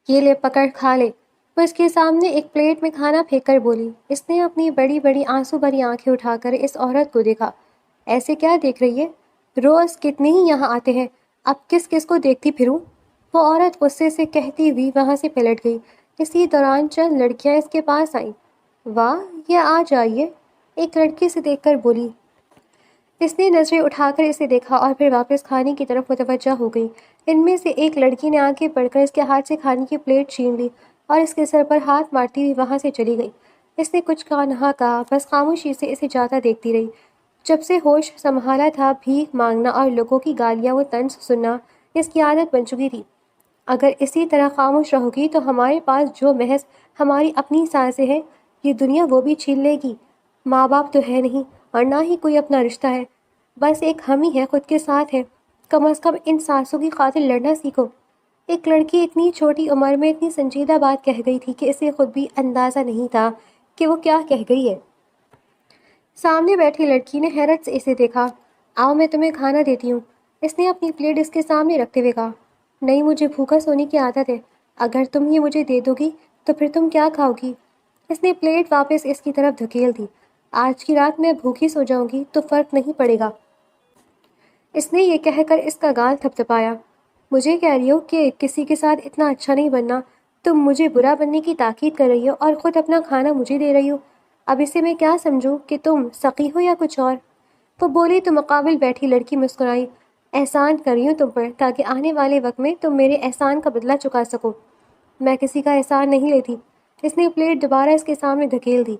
یہ لے پکڑ کھا لے۔ وہ اس کے سامنے ایک پلیٹ میں کھانا پھینک کر بولی۔ اس نے اپنی بڑی بڑی آنسو بھری آنکھیں اٹھا کر اس عورت کو دیکھا۔ ایسے کیا دیکھ رہی ہے؟ روز کتنے ہی یہاں آتے ہیں، اب کس کس کو دیکھتی پھروں؟ وہ عورت غصے سے کہتی ہوئی وہاں سے پلٹ گئی۔ اسی دوران چند لڑکیاں اس کے پاس آئیں۔ واہ، یہ آ جائیے، ایک لڑکی سے دیکھ کر بولی۔ اس نے نظریں اٹھا کر اسے دیکھا اور پھر واپس کھانے کی طرف متوجہ ہو گئی۔ ان میں سے ایک لڑکی نے آگے بڑھ کر اس کے ہاتھ سے کھانے کی پلیٹ چھین لی اور اس کے سر پر ہاتھ مارتی ہوئی وہاں سے چلی گئی۔ اس نے کچھ نہ کہا، بس خاموشی سے اسے جاتا دیکھتی رہی۔ جب سے ہوش سنبھالا تھا، بھیک مانگنا اور لوگوں کی گالیاں و طنز سننا اس کی عادت بن چکی تھی۔ اگر اسی طرح خاموش رہو گی تو ہمارے پاس جو محض ہماری اپنی سانسیں ہیں، یہ دنیا وہ بھی چھین لے گی۔ ماں باپ تو ہے نہیں اور نہ ہی کوئی اپنا رشتہ ہے، بس ایک ہم ہی ہے خود کے ساتھ ہے۔ کم از کم ان سانسوں کی خاطر لڑنا سیکھو۔ ایک لڑکی اتنی چھوٹی عمر میں اتنی سنجیدہ بات کہہ گئی تھی کہ اسے خود بھی اندازہ نہیں تھا کہ وہ کیا کہہ گئی ہے۔ سامنے بیٹھی لڑکی نے حیرت سے اسے دیکھا۔ آؤ میں تمہیں کھانا دیتی ہوں، اس نے اپنی پلیٹ اس کے سامنے رکھتے ہوئے کہا۔ نہیں، مجھے بھوکا سونے کی عادت ہے، اگر تم یہ مجھے دے دو گی تو پھر تم کیا کھاؤ گی؟ اس نے پلیٹ واپس اس کی طرف دھکیل دی۔ آج کی رات میں بھوکی سو جاؤں گی تو فرق نہیں پڑے گا۔ اس نے یہ کہہ کر اس کا گال تھپتھپایا۔ مجھے کہہ رہی ہو کہ کسی کے ساتھ اتنا اچھا نہیں بننا؟ تم مجھے برا بننے کی تاکید کر رہی ہو اور خود اپنا کھانا مجھے دے رہی ہو۔ اب اسے میں کیا سمجھوں کہ تم سقی ہو یا کچھ اور؟ وہ بولی تو مقابل بیٹھی لڑکی مسکرائی۔ احسان کر رہی ہوں تم پر تاکہ آنے والے وقت میں تم میرے احسان کا بدلہ چکا سکو۔ میں کسی کا احسان نہیں لیتی۔ اس نے پلیٹ دوبارہ اس کے سامنے دھکیل دی۔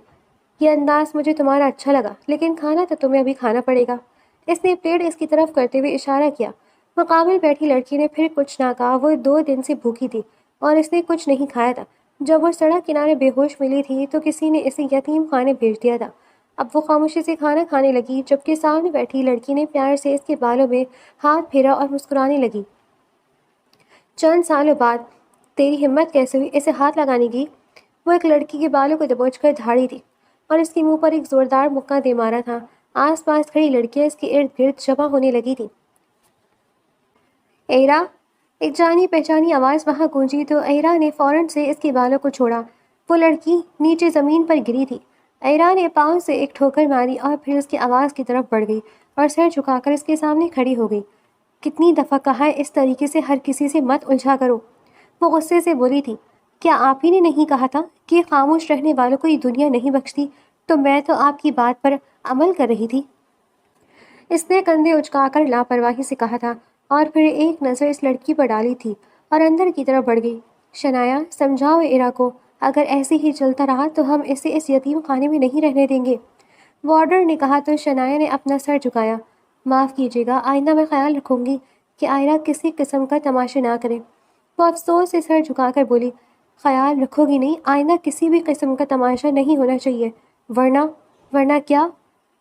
یہ انداز مجھے تمہارا اچھا لگا، لیکن کھانا تو تمہیں ابھی کھانا پڑے گا۔ اس نے پلیٹ اس کی طرف کرتے ہوئے اشارہ کیا۔ مقابل بیٹھی لڑکی نے پھر کچھ نہ کہا۔ وہ 2 دن سے بھوکی تھی اور اس نے کچھ نہیں کھایا تھا۔ جب وہ سڑک کنارے بے ہوش ملی تھی تو کسی نے اسے یتیم خانے بھیج دیا تھا۔ اب وہ خاموشی سے کھانا کھانے لگی، جبکہ سامنے بیٹھی لڑکی نے پیار سے اس کے بالوں میں ہاتھ پھیرا اور مسکرانے لگی۔ چند سالوں بعد تیری ہمت کیسے ہوئی اسے ہاتھ لگانے کی؟ وہ ایک لڑکی کے بالوں کو دبوچ کر دھاڑی تھی اور اس کے منہ پر ایک زوردار مکہ دے مارا تھا۔ آس پاس کھڑی لڑکیاں اس کے ارد گرد جمع ہونے لگی تھیں۔ ایرا، ایک جانی پہچانی آواز وہاں گونجی تو ایرا نے فوراً سے اس کے بالوں کو چھوڑا۔ وہ لڑکی نیچے زمین پر گری تھی۔ ایرا نے پاؤں سے ایک ٹھوکر ماری اور پھر اس کی آواز کی طرف بڑھ گئی اور سر جھکا کر اس کے سامنے کھڑی ہو گئی۔ کتنی دفعہ کہا ہے اس طریقے سے ہر کسی سے مت الجھا کرو۔ وہ غصے سے بولی تھی۔ کیا آپ ہی نے نہیں کہا تھا کہ خاموش رہنے والوں کو یہ دنیا نہیں بخشتی؟ تو میں تو آپ کی بات پر عمل کر رہی تھی۔ اس نے کندھے اچکا کر لاپرواہی سے کہا تھا اور پھر ایک نظر اس لڑکی پر ڈالی تھی اور اندر کی طرف بڑھ گئی۔ شنایا، سمجھاؤ ایرا کو، اگر ایسے ہی چلتا رہا تو ہم اسے اس یتیم خانے میں نہیں رہنے دیں گے۔ وارڈر نے کہا تو شنایا نے اپنا سر جھکایا۔ معاف کیجیے گا، آئندہ میں خیال رکھوں گی کہ آئرہ کسی قسم کا تماشا نہ کرے۔ وہ افسوس سے سر جھکا کر بولی۔ خیال رکھو گی نہیں، آئندہ کسی بھی قسم کا تماشا نہیں ہونا چاہیے، ورنہ کیا؟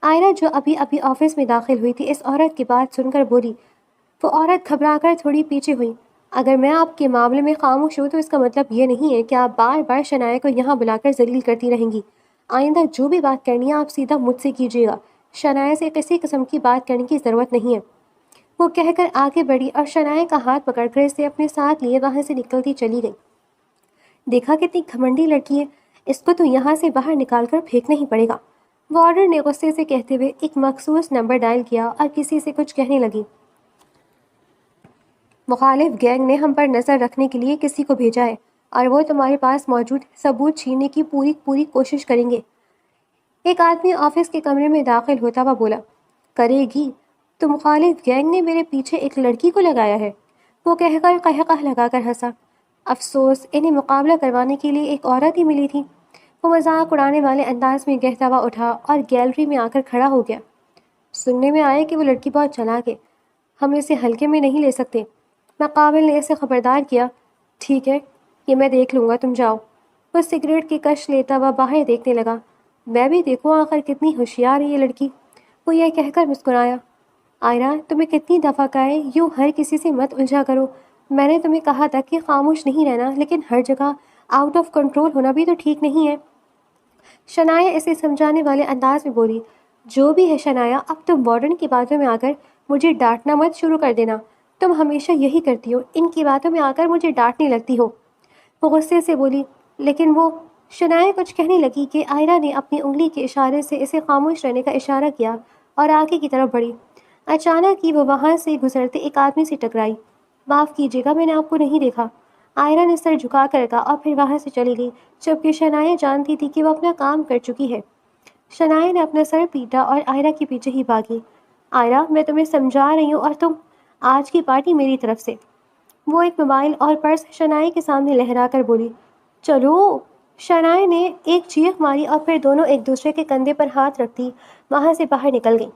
آئرہ جو ابھی آفس میں داخل ہوئی تھی اس عورت کی بات سن کر بولی۔ وہ عورت گھبرا کر تھوڑی پیچھے ہوئی۔ اگر میں آپ کے معاملے میں خاموش ہوں تو اس کا مطلب یہ نہیں ہے کہ آپ بار بار شنایا کو یہاں بلا کر ذلیل کرتی رہیں گی۔ آئندہ جو بھی بات کرنی ہے آپ سیدھا مجھ سے کیجیے گا، شنایا سے کسی قسم کی بات کرنے کی ضرورت نہیں ہے۔ وہ کہہ کر آگے بڑھی اور شنایا کا ہاتھ پکڑ کر اسے اپنے ساتھ لیے وہاں سے نکلتی چلی گئی۔ دیکھا کتنی گھمنڈی لڑکی ہے، اس کو تو یہاں سے باہر نکال کر پھینکنا ہی پڑے گا۔ وارڈر نے غصے سے کہتے ہوئے ایک مخصوص نمبر ڈائل کیا اور کسی سے کچھ کہنے لگی۔ مخالف گینگ نے ہم پر نظر رکھنے کے لیے کسی کو بھیجا ہے اور وہ تمہارے پاس موجود ثبوت چھیننے کی پوری کوشش کریں گے۔ ایک آدمی آفس کے کمرے میں داخل ہوتا ہوا بولا۔ کرے گی؟ تو مخالف گینگ نے میرے پیچھے ایک لڑکی کو لگایا ہے، وہ کہہ کر قہقہ لگا کر ہنسا۔ افسوس، انہیں مقابلہ کروانے کے لیے ایک عورت ہی ملی تھی۔ وہ مذاق اڑانے والے انداز میں کہتا ہوا اٹھا اور گیلری میں آ کر کھڑا ہو گیا۔ سننے میں آیا کہ وہ لڑکی بہت چالاک ہے، ہم اسے ہلکے میں نہیں لے سکتے۔ مقابل نے اسے خبردار کیا۔ ٹھیک ہے، یہ میں دیکھ لوں گا، تم جاؤ۔ وہ سگریٹ کی کش لیتا ہوا باہر دیکھنے لگا۔ میں بھی دیکھوں آخر کتنی ہوشیار ہے یہ لڑکی، وہ یہ کہہ کر مسکرایا۔ آئرہ، تمہیں کتنی دفعہ کہا ہے یوں ہر کسی سے مت الجھا کرو۔ میں نے تمہیں کہا تھا کہ خاموش نہیں رہنا، لیکن ہر جگہ آؤٹ آف کنٹرول ہونا بھی تو ٹھیک نہیں ہے۔ شنایا اسے سمجھانے والے انداز میں بولی۔ جو بھی ہے شنایا، اب تم وارڈن کی باتوں میں آ کر مجھے ڈانٹنا مت شروع کر دینا۔ تم ہمیشہ یہی کرتی ہو، ان کی باتوں میں آ کر مجھے ڈانٹنے لگتی ہو۔ وہ غصے سے بولی، لیکن وہ شنایا کچھ کہنے لگی کہ آئرہ نے اپنی انگلی کے اشارے سے اسے خاموش رہنے کا اشارہ کیا اور آگے کی طرف بڑھی۔ اچانک ہی وہ وہاں سے گزرتے ایک آدمی سے ٹکرائی۔ معاف کیجیے گا، میں نے آپ کو نہیں دیکھا، آئرہ نے سر جھکا کر کہا اور پھر وہاں سے چلی گئی، جبکہ شنایا جانتی تھی کہ وہ اپنا کام کر چکی ہے۔ شنایا نے اپنا سر پیٹا اور آئرہ کے پیچھے ہی بھاگی۔ آئرہ، میں تمہیں سمجھا رہی ہوں اور تم، آج کی پارٹی میری طرف سے۔ وہ ایک موبائل اور پرس شنایا کے سامنے لہرا کر بولی، چلو۔ شنایا نے ایک چیخ ماری اور پھر دونوں ایک دوسرے کے کندھے پر ہاتھ رکھتی وہاں سے باہر نکل گئیں۔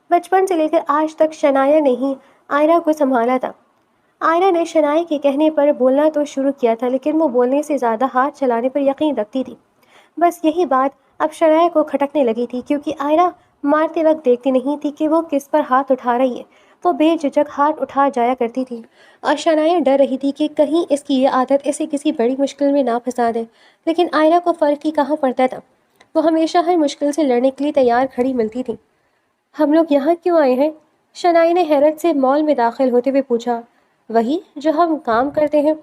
بچپن سے لے کر آج تک شنایا نے ہی آئرہ کو سنبھالا تھا۔ آئرہ نے شنایا کے کہنے پر بولنا تو شروع کیا تھا، لیکن وہ بولنے سے زیادہ ہاتھ چلانے پر یقین رکھتی تھی۔ بس یہی بات اب شنایا کو کھٹکنے لگی تھی، کیونکہ آئرہ مارتے وقت دیکھتی نہیں تھی کہ وہ کس پر ہاتھ اٹھا رہی ہے۔ وہ بے جھجک ہاتھ اٹھا جایا کرتی تھی اور شنایا ڈر رہی تھی کہ کہیں اس کی یہ عادت اسے کسی بڑی مشکل میں نہ پھنسا دے، لیکن آئرہ کو فرق ہی کہاں پڑتا تھا۔ وہ ہمیشہ ہر مشکل سے لڑنے کے لیے تیار کھڑی ملتی تھی۔ ہم لوگ یہاں کیوں آئے ہیں؟ شنایا نے حیرت سے مال میں داخل ہوتے ہوئے پوچھا۔ وہی جو ہم کام کرتے ہیں،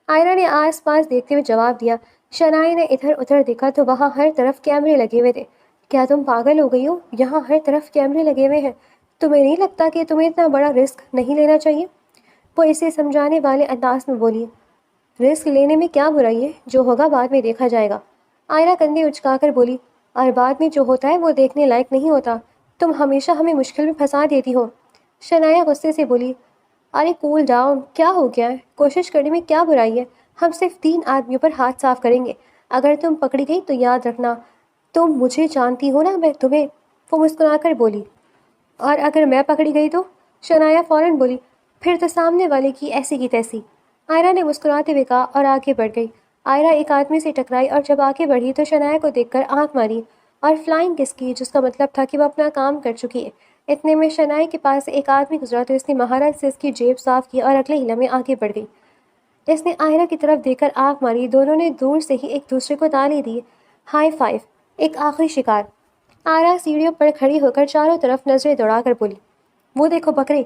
آئرہ نے آس پاس دیکھتے ہوئے جواب دیا۔ شنایا نے ادھر ادھر دیکھا تو وہاں ہر طرف کیمرے لگے ہوئے تھے۔ کیا تم پاگل ہو گئی ہو؟ یہاں ہر طرف کیمرے لگے ہوئے ہیں، تمہیں نہیں لگتا کہ تمہیں اتنا بڑا رسک نہیں لینا چاہیے؟ وہ اسے سمجھانے والے انداز میں بولی۔ رسک لینے میں کیا برائی ہے؟ جو ہوگا بعد میں دیکھا جائے گا، آئرہ کندھے اچکا کر بولی۔ اور بعد میں جو ہوتا ہے وہ دیکھنے لائق نہیں ہوتا، تم ہمیشہ ہمیں مشکل میں پھنسا دیتی ہو۔ شنایا غصے سے بولی۔ ارے کول ڈاؤن، کیا ہو گیا ہے؟ کوشش کرنے میں کیا برائی ہے؟ ہم صرف 3 آدمیوں پر ہاتھ صاف کریں گے، اگر تم پکڑی گئی تو یاد رکھنا تم مجھے جانتی ہو نا، میں تمہیں۔ وہ مسکرا کر بولی۔ اور اگر میں پکڑی گئی تو؟ شنایا فوراً بولی۔ پھر تو سامنے والے کی ایسی کی تیسی، آئرہ نے مسکراتے ہوئے کہا اور آگے بڑھ گئی۔ آئرہ ایک آدمی سے ٹکرائی اور جب آگے بڑھی تو شنایا کو دیکھ کر آنکھ ماری اور فلائنگ کس کی، جس کا مطلب تھا کہ وہ اپنا کام کر چکی ہے۔ اتنے میں شنایا کے پاس سے ایک آدمی گزرا تو اس نے مہارت سے اس کی جیب صاف کی اور اگلے ہی لمحے آگے بڑھ گئی۔ اس نے آئرہ کی طرف دیکھ کر آنکھ ماری، دونوں نے دور سے ہی ایک دوسرے کو تالی دی۔ ہائی فائیو، ایک آخری شکار۔ آئرہ سیڑھیوں پر کھڑی ہو کر چاروں طرف نظریں دوڑا کر بولی، وہ دیکھو بکرے۔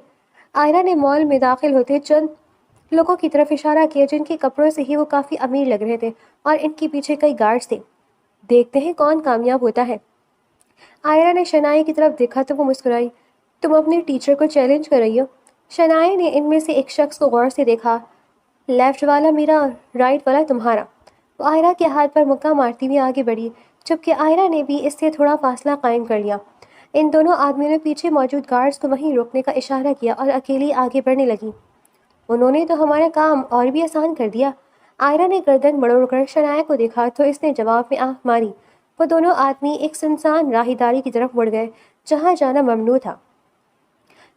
آئرہ نے مال میں داخل ہوتے چند لوگوں کی طرف اشارہ کیا جن کے کپڑوں سے ہی وہ کافی امیر لگ رہے تھے اور ان کے پیچھے کئی گارڈز تھے۔ دیکھتے ہیں کون کامیاب ہوتا ہے۔ آئرہ نے شنایا کی طرف دیکھا تو وہ مسکرائی۔ تم اپنے ٹیچر کو چیلنج کر رہی ہو؟ شنایا نے ان میں سے ایک شخص کو غور سے دیکھا۔ لیفٹ والا میرا، رائٹ والا تمہارا۔ وہ آئرہ کے ہاتھ پر مکہ مارتی ہوئی آگے بڑھی، جبکہ آئرہ نے بھی اس سے تھوڑا فاصلہ قائم کر لیا۔ ان دونوں آدمیوں نے پیچھے موجود گارڈز کو وہیں روکنے کا اشارہ کیا اور اکیلی آگے بڑھنے لگی۔ انہوں نے تو ہمارا کام اور بھی آسان کر دیا۔ آئرہ نے گردن مڑوڑ کر شنایا کو دیکھا تو اس نے جواب میں آنکھ ماری۔ وہ دونوں آدمی ایک سنسان راہداری کی طرف مڑ گئے جہاں جانا ممنوع تھا۔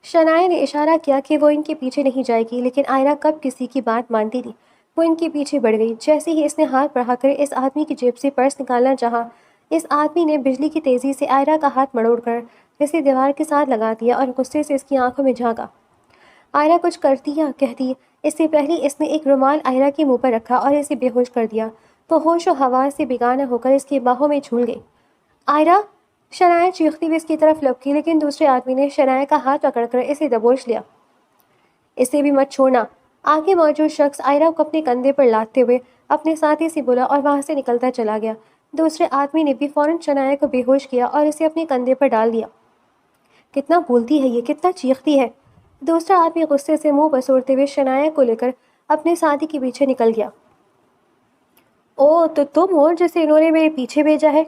شنایا نے اشارہ کیا کہ وہ ان کے پیچھے نہیں جائے گی، لیکن آئرہ کب کسی کی بات مانتی تھی۔ وہ ان کے پیچھے بڑھ گئی۔ جیسے ہی اس نے ہاتھ بڑھا کر اس آدمی کی جیب سے پرس نکالنا چاہا، اس آدمی نے بجلی کی تیزی سے آئرہ کا ہاتھ مڑوڑ کر اسے دیوار کے ساتھ لگا دیا اور غصے سے اس کی آنکھوں میں جھانکا۔ آئرہ کچھ کرتی یا کہتی اس سے پہلے اس نے ایک رومال آئرہ کے منہ پر رکھا اور اسے بے ہوش کر دیا۔ وہ ہوش و حواس سے بیگانہ ہو کر اس کی باہوں میں جھول گئی۔ آئرہ! شنایا چیختی ہوئی اس کی طرف لپکی، لیکن دوسرے آدمی نے شنایا کا ہاتھ پکڑ کر اسے دبوچ لیا۔ اسے بھی مت چھوڑنا۔ آگے موجود شخص آئرہ کو اپنے کندھے پر لاتے ہوئے اپنے ساتھی سے بولا اور وہاں سے نکلتا چلا گیا۔ دوسرے آدمی نے بھی فوراً شنایا کو بے ہوش کیا اور اسے اپنے کندھے پر ڈال دیا۔ کتنا بولتی ہے یہ، کتنا چیختی ہے! دوسرا آدمی غصے سے منہ بسورتے ہوئے شنایا کو لے کر اپنے ساتھی کے پیچھے نکل گیا۔ او تو تم ہو جسے انہوں نے میرے پیچھے بھیجا ہے؟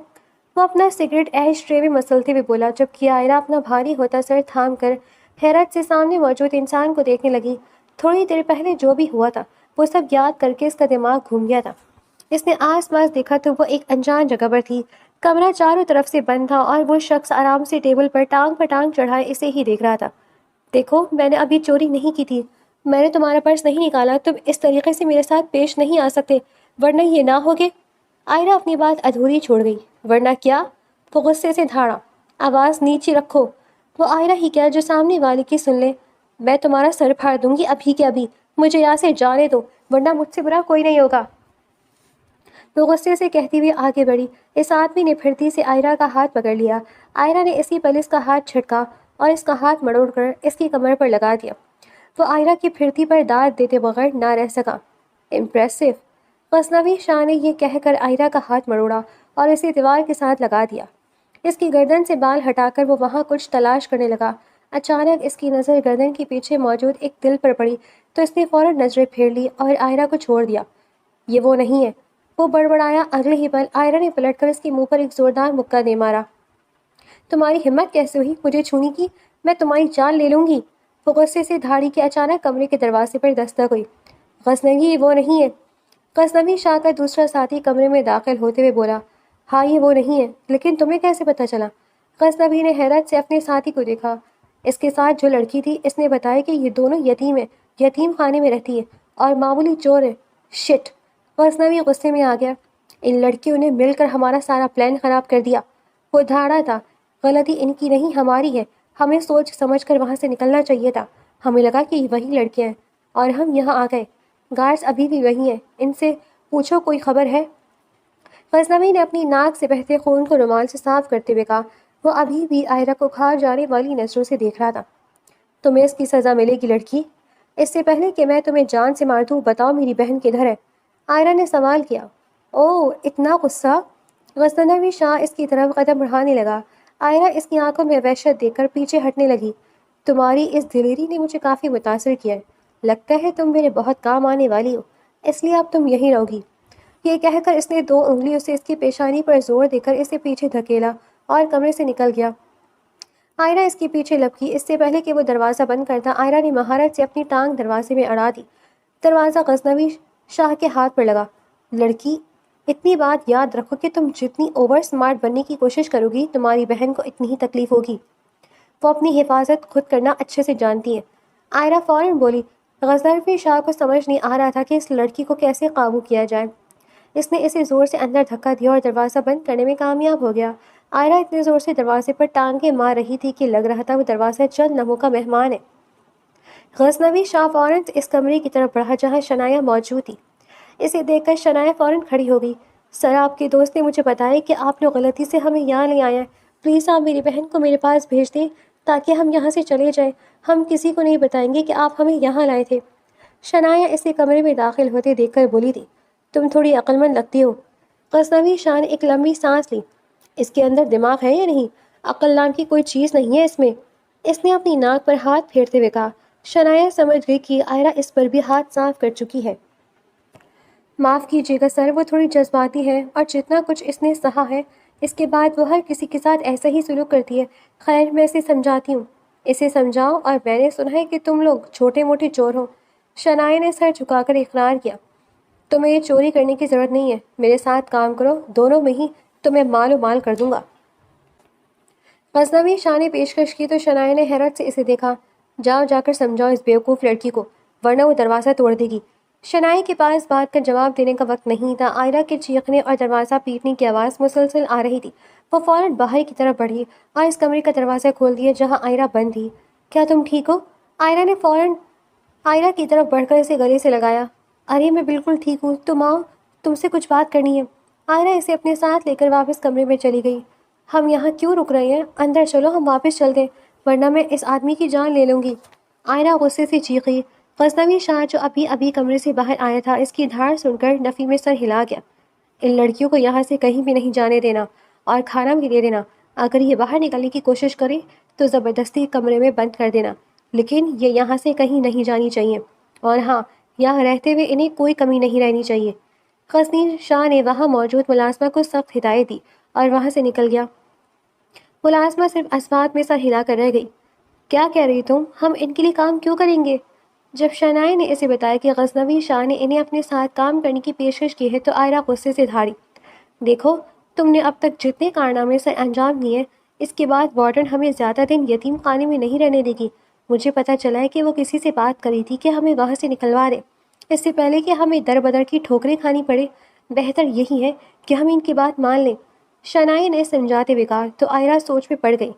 وہ اپنا سگریٹ ایش ٹرے میں مسلتے ہوئے بولا، جبکہ آئرہ اپنا بھاری ہوتا سر تھام کر حیرت سے سامنے موجود انسان کو دیکھنے لگی۔ تھوڑی دیر پہلے جو بھی ہوا تھا وہ سب یاد کر کے اس کا دماغ گھوم گیا تھا۔ اس نے آس پاس دیکھا تو وہ ایک انجان جگہ پر تھی۔ کمرہ چاروں طرف سے بند تھا اور وہ شخص آرام سے ٹیبل پر ٹانگ چڑھائے اسے ہی دیکھ رہا تھا۔ دیکھو، میں نے ابھی چوری نہیں کی تھی، میں نے تمہارا پرس نہیں نکالا، تم اس طریقے سے میرے ساتھ پیش نہیں آ سکتے، ورنہ یہ نہ ہوگے۔ آئرہ اپنی بات ادھوری چھوڑ گئی۔ ورنہ کیا؟ وہ غصے سے دھاڑا۔ آواز نیچی رکھو۔ وہ آئرہ ہی کیا جو سامنے والے کی سن لے۔ میں تمہارا سر پھاڑ دوں گی ابھی کے ابھی، مجھے یہاں سے جانے دو ورنہ مجھ سے برا کوئی نہیں ہوگا۔ وہ غصے سے کہتی ہوئی آگے بڑھی۔ اس آدمی نے پھرتی سے آئرہ کا ہاتھ پکڑ لیا۔ آئرہ نے اسی پل اس کا ہاتھ جھٹکا اور اس کا ہاتھ مڑوڑ کر اس کی کمر پر لگا دیا۔ وہ آئرہ کی پھرتی پر داد دیتے بغیر نہ رہ سکا۔ امپریسو۔ غزنوی شاہ نے یہ کہہ کر آئرہ کا ہاتھ مروڑا اور اسے دیوار کے ساتھ لگا دیا۔ اس کی گردن سے بال ہٹا کر وہ وہاں کچھ تلاش کرنے لگا۔ اچانک اس کی نظر گردن کے پیچھے موجود ایک دل پر پڑی تو اس نے فوراً نظریں پھیر لی اور آئرہ کو چھوڑ دیا۔ یہ وہ نہیں ہے، وہ بڑبڑایا۔ اگلے ہی پل آئرہ نے پلٹ کر اس کے منہ پر ایک زوردار مکہ دے مارا۔ تمہاری ہمت کیسے ہوئی مجھے چھونے کی؟ میں تمہاری جان لے لوں گی۔ وہ غصے سے دھاڑی کے اچانک کمرے کے دروازے پر دستک ہوئی۔ غزنوی یہ وہ نہیں ہے۔ غزنوی شاہ کا دوسرا ساتھی کمرے میں داخل ہوتے ہوئے بولا، ہاں یہ وہ نہیں ہے، لیکن تمہیں کیسے پتہ چلا؟ غزنوی نے حیرت سے اپنے ساتھی کو دیکھا۔ اس کے ساتھ جو لڑکی تھی اس نے بتایا کہ یہ دونوں یتیم ہیں، یتیم خانے میں رہتی ہے اور معمولی چور ہے۔ شٹ! غزنوی غصے میں آ گیا۔ ان لڑکیوں نے مل کر ہمارا سارا پلان خراب کر دیا۔ وہ دھاڑا تھا، غلطی ان کی نہیں ہماری ہے۔ ہمیں سوچ سمجھ کر وہاں سے نکلنا چاہیے تھا۔ ہمیں لگا کہ یہ وہی لڑکیاں ہیں اور ہم یہاں آ گئے۔ گارڈز ابھی بھی وہی ہیں، ان سے پوچھو کوئی خبر ہے؟ غزنوی نے اپنی ناک سے بہتے خون کو رومال سے صاف کرتے ہوئے کہا۔ وہ ابھی بھی آئرہ کو کھا جانے والی نظروں سے دیکھ رہا تھا۔ تمہیں اس کی سزا ملے گی لڑکی۔ اس سے پہلے کہ میں تمہیں جان سے مار دوں بتاؤ میری بہن کدھر ہے؟ آئرہ نے سوال کیا۔ اوہ اتنا غصہ؟ غزنوی شاہ اس کی طرف قدم بڑھانے لگا۔ آئرہ اس کی آنکھوں میں وحشت دیکھ کر پیچھے ہٹنے لگی۔ تمہاری اس دلیری نے مجھے کافی متاثر کیا ہے۔ لگتا ہے تم میرے بہت کام آنے والی ہو، اس لیے اب تم یہیں رہو گی۔ یہ کہہ کر اس نے 2 انگلیوں سے اس کی پیشانی پر زور دے کر اسے پیچھے دھکیلا اور کمرے سے نکل گیا۔ آئرہ اس کے پیچھے لپکی۔ اس سے پہلے کہ وہ دروازہ بند کرتا آئرہ نے مہارت سے اپنی ٹانگ دروازے میں اڑا دی۔ دروازہ غزنوی شاہ کے ہاتھ پر لگا۔ لڑکی، اتنی بات یاد رکھو کہ تم جتنی اوور سمارٹ بننے کی کوشش کرو گی تمہاری بہن کو اتنی ہی تکلیف ہوگی۔ وہ اپنی حفاظت خود کرنا اچھے سے جانتی ہے۔ آئرہ فوراً بولی۔ غزنوی شاہ کو سمجھ نہیں آ رہا تھا کہ اس لڑکی کو کیسے قابو کیا جائے۔ اس نے اسے زور سے اندر دھکا دیا اور دروازہ بند کرنے میں کامیاب ہو گیا۔ آئرہ اتنے زور سے دروازے پر ٹانگیں مار رہی تھی کہ لگ رہا تھا وہ دروازہ چند لمحوں کا مہمان ہے۔ غزنوی شاہ فوراً اس کمرے کی طرف بڑھا جہاں شنایا موجود تھی۔ اسے دیکھ کر شنایا فوراً کھڑی ہو گئی۔ سر آپ کے دوست نے مجھے بتایا کہ آپ لوگ غلطی سے ہمیں یہاں لے آئے ہیں۔ پلیز آپ میری بہن کو میرے پاس بھیج دیں تاکہ ہم یہاں سے چلے جائیں۔ ہم کسی کو نہیں بتائیں گے کہ آپ ہمیں یہاں لائے تھے۔ شنایا اسے کمرے میں داخل ہوتے دیکھ کر بولی تھی، تم تھوڑی عقل مند لگتی ہو۔ غزنوی شاہ نے ایک لمبی سانس لی۔ اس کے اندر دماغ ہے یا نہیں؟ عقل نام کی کوئی چیز نہیں ہے اس میں۔ اس نے اپنی ناک پر ہاتھ پھیرتے ہوئے کہا۔ شنایا سمجھ گئی کہ آئرہ اس پر بھی ہاتھ صاف کر چکی ہے۔ معاف کیجیے گا سر، وہ تھوڑی جذباتی ہے اور جتنا کچھ اس نے سہا ہے اس کے بعد وہ ہر کسی کے ساتھ ایسا ہی سلوک کرتی ہے۔ خیر میں اسے سمجھاتی ہوں۔ اسے سمجھاؤ، اور میں نے سنا ہے کہ تم لوگ چھوٹے موٹے چور ہو۔ شنایا نے سر جھکا کر اقرار کیا۔ تمہیں یہ چوری کرنے کی ضرورت نہیں ہے، میرے ساتھ کام کرو، دونوں میں ہی تمہیں مال و مال کر دوں گا۔ غزنوی شاہ نے پیشکش کی تو شنایا نے حیرت سے اسے دیکھا۔ جاؤ جا کر سمجھاؤ اس بیوقوف لڑکی کو، ورنہ وہ دروازہ توڑ دے گی۔ شنایا کے پاس بات کا جواب دینے کا وقت نہیں تھا۔ آئرہ کے چیخنے اور دروازہ پیٹنے کی آواز مسلسل آ رہی تھی۔ وہ فوراً باہر کی طرف بڑھی اور اس کمرے کا دروازہ کھول دیا جہاں آئرہ بند تھی۔ کیا تم ٹھیک ہو؟ آئرہ نے فوراً آئرہ کی طرف بڑھ کر اسے گلے سے لگایا۔ ارے میں بالکل ٹھیک ہوں، تم آؤ، تم سے کچھ بات کرنی ہے۔ آئرہ اسے اپنے ساتھ لے کر واپس کمرے میں چلی گئی۔ ہم یہاں کیوں رک رہے ہیں؟ اندر چلو، ہم واپس چلتے ہیں، ورنہ میں اس آدمی کی جان لے لوں گی۔ آئرہ غصے سے چیخی۔ غزنوی شاہ جو ابھی کمرے سے باہر آیا تھا اس کی دھاڑ سن کر نفی میں سر ہلا گیا۔ ان لڑکیوں کو یہاں سے کہیں بھی نہیں جانے دینا اور کھانا بھی دے دینا۔ اگر یہ باہر نکلنے کی کوشش کرے تو زبردستی کمرے میں بند کر دینا، لیکن یہ یہاں سے کہیں نہیں جانی چاہیے، اور ہاں، یہاں رہتے ہوئے انہیں کوئی کمی نہیں رہنی چاہیے۔ غزنوی شاہ نے وہاں موجود ملازمہ کو سخت ہدایت دی اور وہاں سے نکل گیا۔ ملازمہ صرف اسبات میں سر ہلا کر رہ گئی۔ کیا کہہ رہی تم؟ ہم ان کے لیے کام کیوں کریں گے؟ جب شنایا نے اسے بتایا کہ غزنوی شاہ نے انہیں اپنے ساتھ کام کرنے کی پیشکش کی ہے تو آئرہ غصے سے دھاڑی۔ دیکھو، تم نے اب تک جتنے کارنامے سے انجام دیے، اس کے بعد وارڈن ہمیں زیادہ دن یتیم خانے میں نہیں رہنے دے گی۔ مجھے پتہ چلا ہے کہ وہ کسی سے بات کری تھی کہ ہمیں وہاں سے نکلوا دے، اس سے پہلے کہ ہمیں در بدر کی ٹھوکریں کھانی پڑے۔ بہتر یہی ہے کہ ہم ان کی بات مان لیں۔ شنایا نے سمجھاتے ہوئے کہا تو آئرہ سوچ میں پڑ گئی۔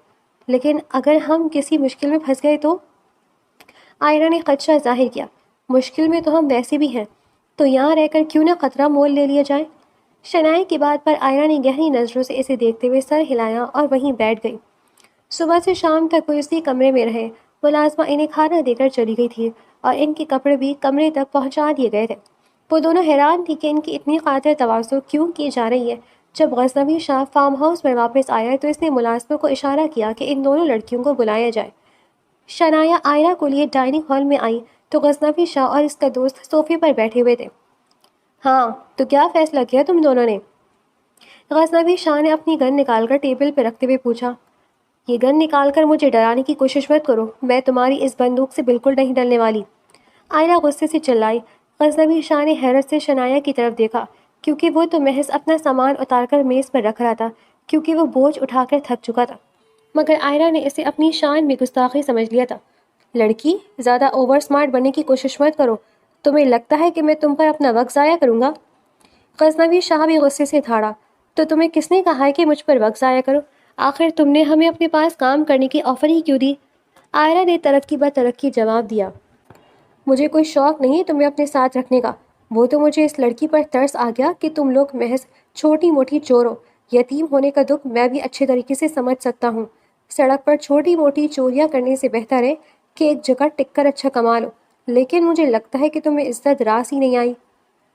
لیکن اگر ہم کسی مشکل میں پھنس گئے تو؟ آئرہ نے خدشہ ظاہر کیا۔ مشکل میں تو ہم ویسے بھی ہیں، تو یہاں رہ کر کیوں نہ خطرہ مول لے لیا جائے؟ شنایا کی بات پر آئرہ نے گہری نظروں سے اسے دیکھتے ہوئے سر ہلایا اور وہیں بیٹھ گئی۔ صبح سے شام تک وہ اسی کمرے میں رہے۔ ملازمہ انہیں کھانا دے کر چلی گئی تھی اور ان کے کپڑے بھی کمرے تک پہنچا دیے گئے تھے۔ وہ دونوں حیران تھی کہ ان کی اتنی خاطر تواضع کیوں کی جا رہی ہے۔ جب غزنوی شاہ فارم ہاؤس میں واپس آیا تو اس نے ملازموں کو اشارہ کیا کہ ان دونوں لڑکیوں کو بلایا جائے۔ شنایا آئرہ کو لیے ڈائننگ ہال میں آئی تو غزنوی شاہ اور اس کا دوست صوفے پر بیٹھے ہوئے تھے۔ ہاں تو کیا فیصلہ کیا تم دونوں نے؟ غزنوی شاہ نے اپنی گن نکال کر ٹیبل پہ رکھتے ہوئے پوچھا۔ یہ گن نکال کر مجھے ڈرانے کی کوشش مت کرو، میں تمہاری اس بندوق سے بالکل نہیں ڈرنے والی۔ آئرہ غصے سے چلائی۔ غزنوی شاہ نے حیرت سے شنایا کی طرف دیکھا کیونکہ وہ تو محض اپنا سامان اتار کر میز پر رکھ رہا تھا کیونکہ وہ بوجھ اٹھا کر تھک چکا تھا، مگر آئرہ نے اسے اپنی شان میں گستاخی سمجھ لیا تھا۔ لڑکی، زیادہ اوور سمارٹ بننے کی کوشش مت کرو، تمہیں لگتا ہے کہ میں تم پر اپنا وقت ضائع کروں گا؟ غزنوی شاہ بھی غصے سے دھاڑا۔ تو تمہیں کس نے کہا ہے کہ مجھ پر وقت ضائع کرو؟ آخر تم نے ہمیں اپنے پاس کام کرنے کی آفر ہی کیوں دی؟ آئرہ نے ترقی بہ ترقی جواب دیا۔ مجھے کوئی شوق نہیں تمہیں اپنے ساتھ رکھنے کا، وہ تو مجھے اس لڑکی پر ترس آ گیا کہ تم لوگ محض چھوٹی موٹی چور ہو۔ یتیم ہونے کا دکھ میں بھی اچھے طریقے سے سمجھ سکتا ہوں۔ سڑک پر چھوٹی موٹی چوریاں کرنے سے بہتر ہے کہ ایک جگہ ٹک کر اچھا کما لو، لیکن مجھے لگتا ہے کہ تمہیں عزت راس ہی نہیں آئی۔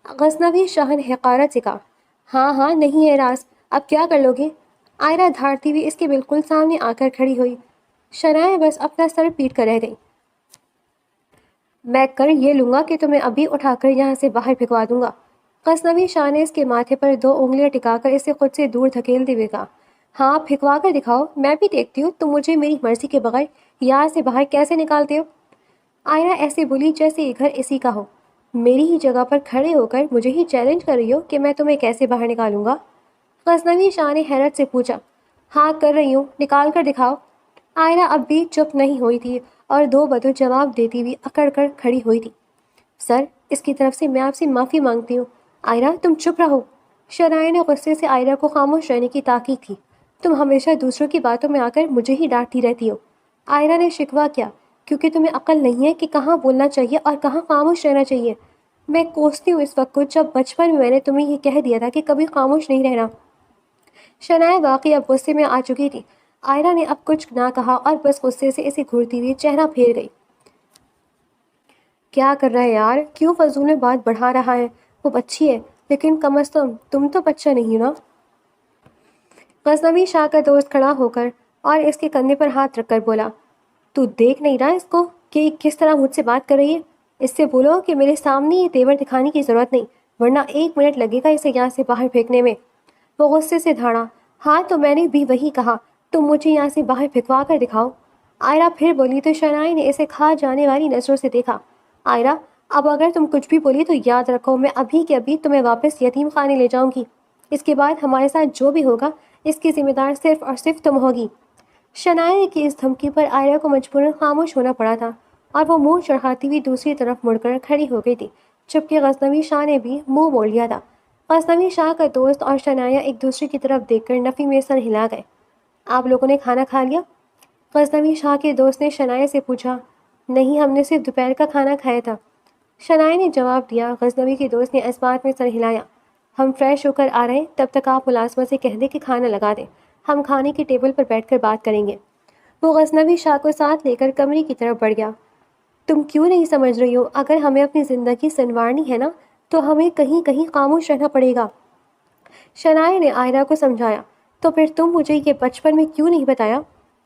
غزنوی شاہ نے حقارت سے کہا۔ ہاں ہاں نہیں ہے راس، اب کیا کر لو گے؟ آئرہ دھاڑتی ہوئی اس کے بالکل سامنے آ کر کھڑی ہوئی۔ شنایا بس اپنا سر پیٹ کر رہ گئی۔ میں کر یہ لوں گا کہ تمہیں ابھی اٹھا کر یہاں سے باہر پھینکوا دوں گا۔ غزنوی شاہ نے اس کے ماتھے پر 2 انگلیاں ٹکا کر اسے خود سے دور دھکیلتے ہوئے کہا۔ ہاں پھینکوا کر دکھاؤ، میں بھی دیکھتی ہوں تم مجھے میری مرضی کے بغیر یہاں سے باہر کیسے نکالتے ہو۔ آئرہ ایسے بولی جیسے یہ گھر اسی کا ہو۔ میری ہی جگہ پر کھڑے ہو کر مجھے ہی چیلنج کر رہی ہو کہ میں تمہیں کیسے باہر نکالوں گا؟ غزنوی شاہ نے حیرت سے پوچھا۔ ہاں کر رہی ہوں، نکال کر دکھاؤ۔ آئرہ اب بھی چپ نہیں ہوئی تھی اور 2 بدو جواب دیتی ہوئی اکڑ کر کھڑی ہوئی تھی۔ سر، اس کی طرف سے میں آپ سے معافی مانگتی ہوں۔ آئرہ تم چپ رہو۔ شنایا نے غصے سے آئرہ کو خاموش رہنے کی تاکید کی۔ تم ہمیشہ دوسروں کی باتوں میں آ کر مجھے ہی ڈانٹتی رہتی ہو۔ آئرہ نے شکوہ کیا۔ کیونکہ تمہیں عقل نہیں ہے کہ کہاں بولنا چاہیے اور کہاں خاموش رہنا چاہیے۔ میں کوستی ہوں اس وقت کو جب بچپن میں نے تمہیں یہ کہہ دیا تھا کہ کبھی خاموش نہیں رہنا۔ شنایا واقعی اب غصے میں آ چکی تھی۔ آئرہ نے اب کچھ نہ کہا اور بس غصے سے اسے گھورتی ہوئی چہرہ پھیر گئی۔ کیا کر رہا ہے یار، کیوں فضول میں بات بڑھا رہا ہے؟ وہ بچی ہے، لیکن کم از کم تم تو بچہ نہیں نا۔ غزنوی شاہ کا دوست کھڑا ہو کر اور اس کے کندھے پر ہاتھ رکھ کر بولا۔ تو دیکھ نہیں رہا اس کو کہ کس طرح مجھ سے بات کر رہی ہے؟ اس سے بولو کہ میرے سامنے یہ تیور دکھانے کی ضرورت نہیں، ورنہ 1 منٹ لگے گا اسے یہاں سے باہر پھینکنے میں۔ وہ غصے سے دھاڑا۔ ہاں تو میں نے بھی وہی کہا، تم مجھے یہاں سے باہر پھینکوا کر دکھاؤ۔ آئرہ پھر بولی تو شنائی نے اسے کھا جانے والی نظروں سے دیکھا۔ آئرہ، اب اگر تم کچھ بھی بولی تو یاد رکھو میں ابھی کے ابھی تمہیں واپس یتیم خانے لے جاؤں گی۔ اس کے بعد ہمارے ساتھ جو بھی ہوگا اس کی ذمہ دار صرف اور صرف تم ہوگی۔ شنائی کی اس دھمکی پر آئرہ کو مجبوراً خاموش ہونا پڑا تھا اور وہ منہ چڑھاتی ہوئی دوسری طرف مڑ کر کھڑی ہو گئی تھی، جبکہ غزنوی شاہ نے بھی منہ موڑ لیا تھا۔ غزنوی شاہ کا دوست اور شنایا ایک دوسرے کی طرف دیکھ کر نفی میں سر ہلا گئے۔ آپ لوگوں نے کھانا کھا لیا؟ غزنوی شاہ کے دوست نے شنایا سے پوچھا۔ نہیں، ہم نے صرف دوپہر کا کھانا کھایا تھا، شنایا نے جواب دیا۔ غزنوی کے دوست نے اس بات میں سر ہلایا۔ ہم فریش ہو کر آ رہے ہیں، تب تک آپ ملازمہ سے کہہ دیں کہ کھانا لگا دیں، ہم کھانے کی ٹیبل پر بیٹھ کر بات کریں گے۔ وہ غزنوی شاہ کو ساتھ لے کر کمرے کی طرف بڑھ گیا۔ تم کیوں نہیں سمجھ رہی ہو؟ اگر ہمیں اپنی زندگی سنوارنی ہے نا تو ہمیں کہیں کہیں خاموش رہنا پڑے گا۔ شنایا نے آئرہ کو سمجھایا۔ تو پھر تم مجھے یہ بچپن میں کیوں نہیں بتایا؟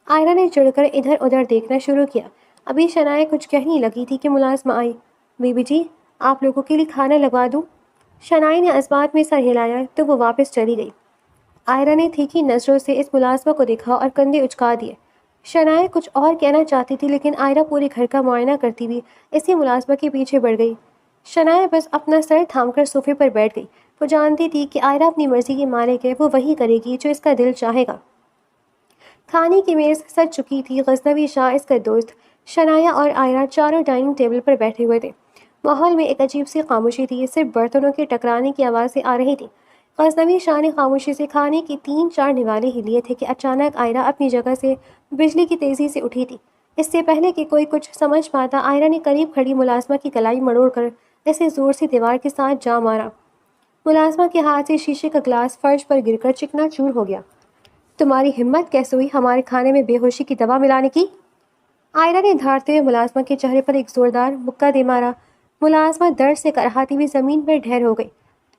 آئرہ نے چڑھ کر ادھر ادھر دیکھنا شروع کیا۔ ابھی شنایا کچھ کہنے لگی تھی کہ ملازمہ آئی۔ بی بی جی، آپ لوگوں کے لیے کھانا لگوا دوں؟ شنایا نے اس بات میں سر ہلایا تو وہ واپس چلی گئی۔ آئرہ نے تیکھی نظروں سے اس ملازمہ کو دیکھا اور کندھے اچکا دیے۔ شنایا کچھ اور کہنا چاہتی تھی لیکن آئرہ پورے گھر کا معائنہ کرتی ہوئی اسی ملازمہ کے پیچھے بڑھ گئی۔ شنایا بس اپنا سر تھام کر صوفے پر بیٹھ گئی۔ وہ جانتی تھی کہ آئرہ اپنی مرضی کی مالک ہے، وہ وہی کرے گی جو اس کا دل چاہے گا۔ کھانے کی میز سج چکی تھی۔ غزنوی شاہ، اس کا دوست، شنایا اور آئرہ چاروں ڈائننگ ٹیبل پر بیٹھے ہوئے تھے۔ ماحول میں ایک عجیب سی خاموشی تھی، صرف برتنوں کے ٹکرانے کی آوازیں آ رہی تھیں۔ غزنوی شاہ نے خاموشی سے کھانے کی 3-4 نوالے ہی لیے تھے کہ اچانک آئرہ اپنی جگہ سے بجلی کی تیزی سے اٹھی تھی۔ اس سے پہلے کہ کوئی کچھ سمجھ پاتا، آئرہ نے قریب کھڑی ملازمہ کی کلائی مروڑ کر اسے زور سے دیوار کے ساتھ جا مارا۔ ملازمہ کے ہاتھ سے شیشے کا گلاس فرش پر گر کر چکنا چور ہو گیا۔ تمہاری ہمت کیسے ہوئی ہمارے کھانے میں بے ہوشی کی دوا ملانے کی؟ آئرہ نے دھاڑتے ہوئے ملازمہ کے چہرے پر ایک زوردار مکہ دے مارا۔ ملازمت درد سے کراہتی ہوئی زمین پر ڈھیر ہو گئی۔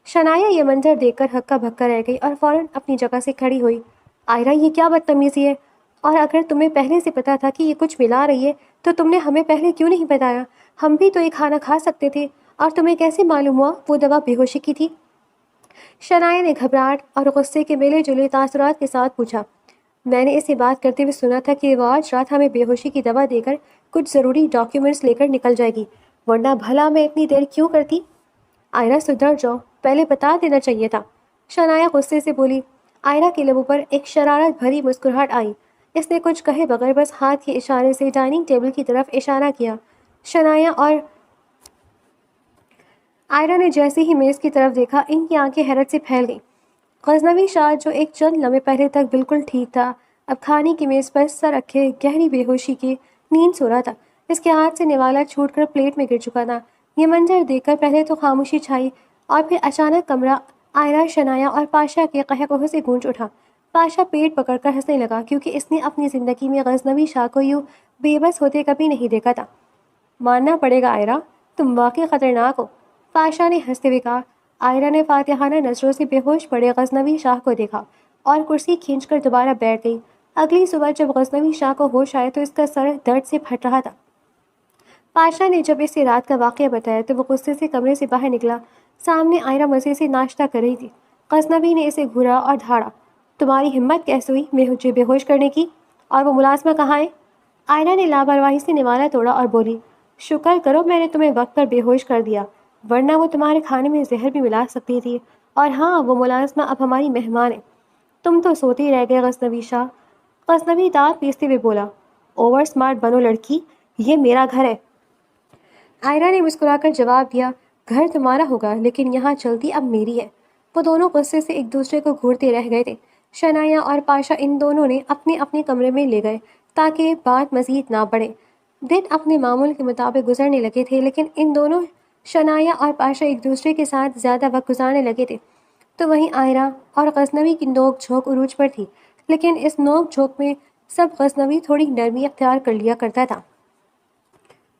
شنایا یہ منظر دیکھ کر ہکا بھکا رہ گئی اور فوراً اپنی جگہ سے کھڑی ہوئی۔ آئرہ، یہ کیا بدتمیزی ہے؟ اور اگر تمہیں پہلے سے پتا تھا کہ یہ کچھ ملا رہی ہے تو تم نے ہمیں پہلے کیوں نہیں بتایا؟ ہم بھی تو یہ کھانا کھا سکتے تھے۔ اور تمہیں کیسے معلوم ہوا وہ دوا بے ہوشی کی تھی؟ شنایا نے گھبراہٹ اور غصے کے ملے جلے تاثرات کے ساتھ پوچھا۔ میں نے اسے بات کرتے ہوئے سنا تھا کہ وہ آج رات ہمیں بے ہوشی کی دوا دے کر کچھ ضروری ڈاکیومنٹس لے کر نکل جائے گی، ورنہ بھلا میں اتنی دیر کیوں کرتی؟ آئرہ، سدھر جاؤ، پہلے بتا دینا چاہیے تھا، شنایا غصے سے بولی۔ آئرہ کے لبوں پر ایک شرارت بھری مسکراہٹ آئی۔ اس نے کچھ کہے بغیر بس ہاتھ کے اشارے سے ڈائننگ ٹیبل کی طرف اشارہ کیا۔ شنایا اور آئرہ نے جیسے ہی میز کی طرف دیکھا، ان کی آنکھیں حیرت سے پھیل گئیں۔ غزنوی شاہ، جو ایک چند لمحے پہلے تک بالکل ٹھیک تھا، اب کھانے کی میز پر سر رکھے گہری بے ہوشی کی نیند سو رہا تھا۔ اس کے ہاتھ سے نوالا چھوٹ کر پلیٹ میں گر چکا تھا۔ یہ منظر دیکھ کر پہلے تو خاموشی چھائی اور پھر اچانک کمرہ آئرہ، شنایا اور پاشا کے قہقہوں سے گونج اٹھا۔ پاشا پیٹ پکڑ کر ہنسنے لگا کیونکہ اس نے اپنی زندگی میں غزنوی شاہ کو یوں بے بس ہوتے کبھی نہیں دیکھا تھا۔ ماننا پڑے گا آئرہ، تم واقعی خطرناک ہو، پاشا نے ہنستے ہوئے کہا۔ آئرہ نے فاتحانہ نظروں سے بے ہوش پڑے غزنوی شاہ کو دیکھا اور کرسی کھینچ کر دوبارہ بیٹھ گئی۔ اگلی صبح جب غزنوی شاہ کو ہوش آئے تو اس کا سر درد سے پھٹ رہا تھا۔ پاشا نے جب اسے رات کا واقعہ بتایا تو وہ غصے سے کمرے سے باہر نکلا۔ سامنے آئرہ مزے سے ناشتہ کر رہی تھی۔ غزنوی نے اسے گھورا اور دھاڑا۔ تمہاری ہمت کیسے ہوئی مجھے بے ہوش کرنے کی؟ اور وہ ملازمہ کہاں ہے؟ آئرہ نے لاپرواہی سے نوالا توڑا اور بولی، شکر کرو میں نے تمہیں وقت پر بے ہوش کر دیا، ورنہ وہ تمہارے کھانے میں زہر بھی ملا سکتی تھی۔ اور ہاں، وہ ملازمہ اب ہماری مہمان ہے۔ تم تو سوتے ہی رہ گئے غزنوی شاہ۔ غزنوی دانت پیستے ہوئے بولا، اوور سمارٹ بنو لڑکی، یہ میرا گھر ہے۔ آئرہ نے مسکرا کر جواب دیا، گھر تمہارا ہوگا لیکن یہاں چلتی اب میری ہے۔ وہ دونوں غصے سے ایک دوسرے کو گھورتے رہ گئے تھے۔ شنایا اور پاشا ان دونوں نے اپنے اپنے کمرے میں لے گئے تاکہ بات مزید نہ بڑھے۔ دن اپنے معمول کے مطابق گزرنے لگے تھے لیکن ان دونوں شنایا اور پاشا ایک دوسرے کے ساتھ زیادہ وقت گزارنے لگے تھے۔ تو وہیں آئرہ اور غزنوی کی نوک جھونک عروج پر تھی، لیکن اس نوک جھونک میں سب غزنوی تھوڑی نرمی اختیار کر لیا کرتا تھا۔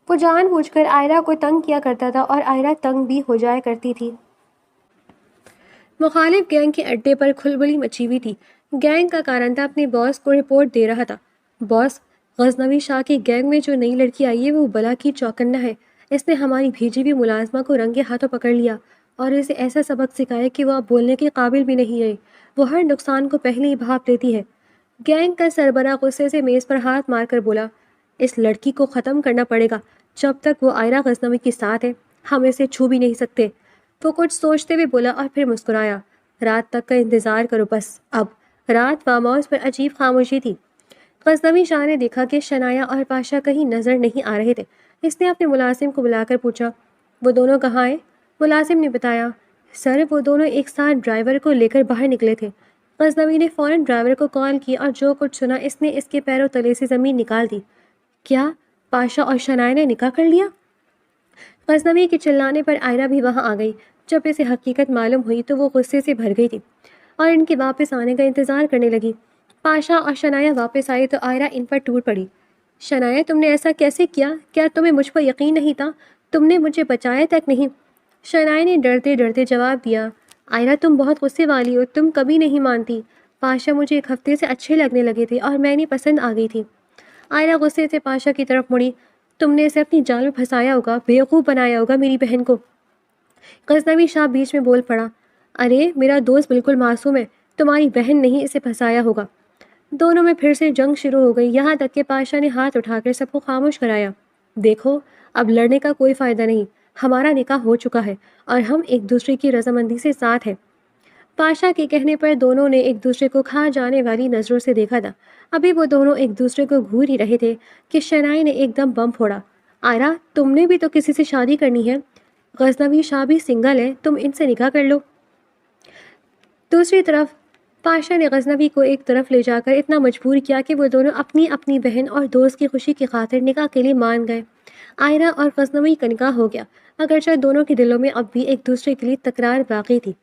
وہ جان بوجھ کر آئرہ کو تنگ کیا کرتا تھا اور آئرہ تنگ بھی ہو جایا کرتی تھی۔ مخالف گینگ کے اڈے پر کھلبلی مچی ہوئی تھی۔ گینگ کا کارندہ اپنے باس کو رپورٹ دے رہا تھا، باس، غزنوی شاہ کی گینگ میں جو نئی لڑکی آئی ہے وہ بلا کی چوکنا ہے۔ اس نے ہماری بھیجی ہوئی ملازمہ کو رنگے ہاتھوں پکڑ لیا اور اسے ایسا سبق سکھایا کہ وہ اب بولنے کے قابل بھی نہیں رہی۔ وہ ہر نقصان کو پہلے ہی بھانپ لیتی ہے۔ گینگ کا سربراہ غصے سے میز پر ہاتھ مار کر بولا، اس لڑکی کو ختم کرنا پڑے گا۔ جب تک وہ آئرہ غزنوی کے ساتھ ہے ہم اسے چھو بھی نہیں سکتے۔ وہ کچھ سوچتے ہوئے بولا اور پھر مسکرایا، رات تک کا انتظار کرو بس اب۔ رات فارم ہاؤس پر عجیب خاموشی تھی۔ غزنوی شاہ نے دیکھا کہ شنایا اور پاشا کہیں نظر نہیں آ رہے تھے۔ اس نے اپنے ملازم کو بلا کر پوچھا، وہ دونوں کہاں ہیں؟ ملازم نے بتایا، سر وہ دونوں ایک ساتھ ڈرائیور کو لے کر باہر نکلے تھے۔ غزنوی نے فوراً ڈرائیور کو کال کی اور جو کچھ سنا اس نے اس کے پیروں تلے سے زمین نکال دی۔ کیا پاشا اور شنایا نے نکاح کر لیا؟ غزنوی کے چلانے پر آئرہ بھی وہاں آ گئی۔ جب اسے حقیقت معلوم ہوئی تو وہ غصے سے بھر گئی تھی اور ان کے واپس آنے کا انتظار کرنے لگی۔ پاشا اور شنایا واپس آئی تو آئرہ ان پر ٹوٹ پڑی۔ شنایا، تم نے ایسا کیسے کیا؟ کیا تمہیں مجھ پر یقین نہیں تھا؟ تم نے مجھے بچایا تک نہیں۔ شنایا نے ڈرتے ڈرتے جواب دیا، آئرہ تم بہت غصے والی ہو، تم کبھی نہیں مانتی۔ پاشا مجھے ایک ہفتے سے اچھے لگنے لگے تھے اور میں نے پسند آ گئی تھی۔ آئرہ غصے سے پاشا کی طرف مڑی، تم نے اسے اپنی جال میں پھنسایا ہوگا، بیوقوف بنایا ہوگا میری بہن کو۔ غزنوی شاہ بیچ میں بول پڑا، ارے میرا دوست بالکل معصوم ہے، تمہاری بہن نہیں اسے پھنسایا ہوگا۔ دونوں میں پھر سے جنگ شروع ہو گئی، یہاں تک کہ پاشا نے ہاتھ اٹھا کر سب کو خاموش کرایا۔ دیکھو اب لڑنے کا کوئی فائدہ نہیں، ہمارا نکاح ہو چکا ہے اور ہم ایک دوسرے کی رضامندی سے ساتھ ہیں۔ پاشا کے کہنے پر دونوں نے ایک دوسرے کو کھا جانے والی نظروں سے دیکھا تھا۔ ابھی وہ دونوں ایک دوسرے کو گھور ہی رہے تھے کہ شنائی نے ایک دم بم پھوڑا، آئرہ تم نے بھی تو کسی سے شادی کرنی ہے، غزنوی شاہ بھی سنگل ہے، تم ان سے نکاح کر لو۔ دوسری طرف پاشا نے غزنوی کو ایک طرف لے جا کر اتنا مجبور کیا کہ وہ دونوں اپنی اپنی بہن اور دوست کی خوشی کی خاطر نکاح کے لیے مان گئے۔ آئرہ اور غزنوی کا نکاح ہو گیا، اگرچہ دونوں کے دلوں میں اب بھی ایک دوسرے کے لیے تکرار باقی تھی۔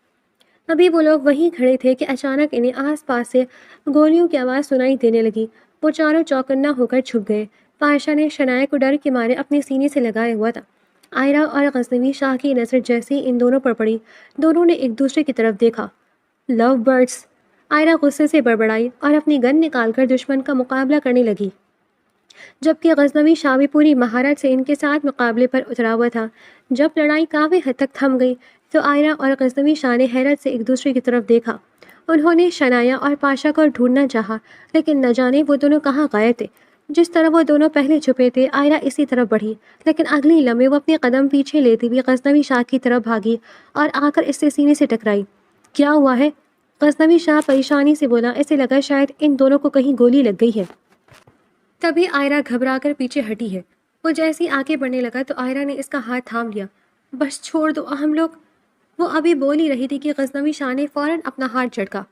ابھی وہ لوگ وہیں کھڑے تھے کہ اچانک انہیں آس پاس سے گولیوں کی آواز سنائی دینے لگی۔ وہ چاروں چوکنا ہو کر چھپ گئے۔ پاشا نے شنایا کو ڈر کے مارے اپنے سینے سے لگایا ہوا تھا۔ آئرہ اور غزنوی شاہ کی نظر جیسے ہی ان دونوں پر پڑی، دونوں نے ایک دوسرے کی طرف دیکھا۔ لو برڈس! آئرہ غصے سے بڑبڑائی اور اپنی گن نکال کر دشمن کا مقابلہ کرنے لگی، جبکہ غزنوی شاہ بھی پوری مہارت سے ان کے ساتھ مقابلے پر اترا ہوا تھا۔ جب لڑائی کافی حد تک تھم گئی تو آئرہ اور غزنوی شاہ نے حیرت سے ایک دوسرے کی طرف دیکھا۔ انہوں نے شنایا اور پاشا کو ڈھونڈنا چاہا، لیکن نہ جانے وہ دونوں کہاں غائب تھے۔ جس طرح وہ دونوں پہلے چھپے تھے، آئرہ اسی طرف بڑھی، لیکن اگلی لمحے وہ اپنے قدم پیچھے لیتی ہوئی غزنوی شاہ کی طرف بھاگی اور آ کر اس سے سینے سے ٹکرائی۔ کیا ہوا ہے؟ غزنوی شاہ پریشانی سے بولا۔ اسے لگا شاید ان دونوں کو کہیں گولی لگ گئی ہے۔ تبھی آئرہ گھبرا کر پیچھے ہٹی ہے۔ وہ جیسے ہی آگے بڑھنے لگا تو آئرہ نے اس کا ہاتھ تھام لیا۔ بس چھوڑ دو ہم لوگ۔ وہ ابھی بول ہی رہی تھی کہ غزنوی شاہ نے فوراً اپنا ہاتھ جھٹکا۔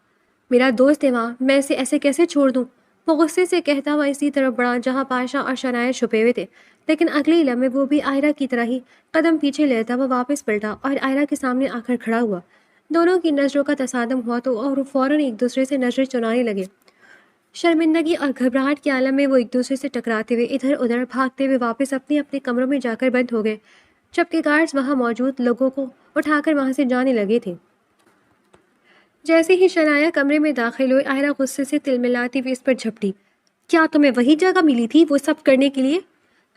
میرا دوست ہے وہاں، میں اسے ایسے کیسے چھوڑ دوں؟ وہ غصے سے کہتا ہوا اسی طرف بڑھا جہاں پاشا اور شنایا چھپے ہوئے تھے، لیکن اگلے لمحے وہ بھی آئرہ کی طرح ہی قدم پیچھے لیتا وہ واپس پلٹا اور آئرہ کے سامنے آ کر کھڑا ہوا۔ دونوں کی نظروں کا تصادم ہوا تو اور فوراً ایک دوسرے سے نظریں چنانے لگے۔ شرمندگی اور گھبراہٹ کے عالم میں وہ ایک دوسرے سے ٹکراتے ہوئے ادھر ادھر بھاگتے ہوئے واپس اپنے اپنے کمروں میں جا کر بند ہو گئے، جبکہ گارڈز وہاں موجود لوگوں کو اٹھا کر وہاں سے جانے لگے تھے۔ جیسے ہی شنایا کمرے میں داخل ہوئی، آئرہ غصے سے تلملاتی ہوئی اس پر جھپٹی۔ کیا تمہیں وہی جگہ ملی تھی وہ سب کرنے کے لیے؟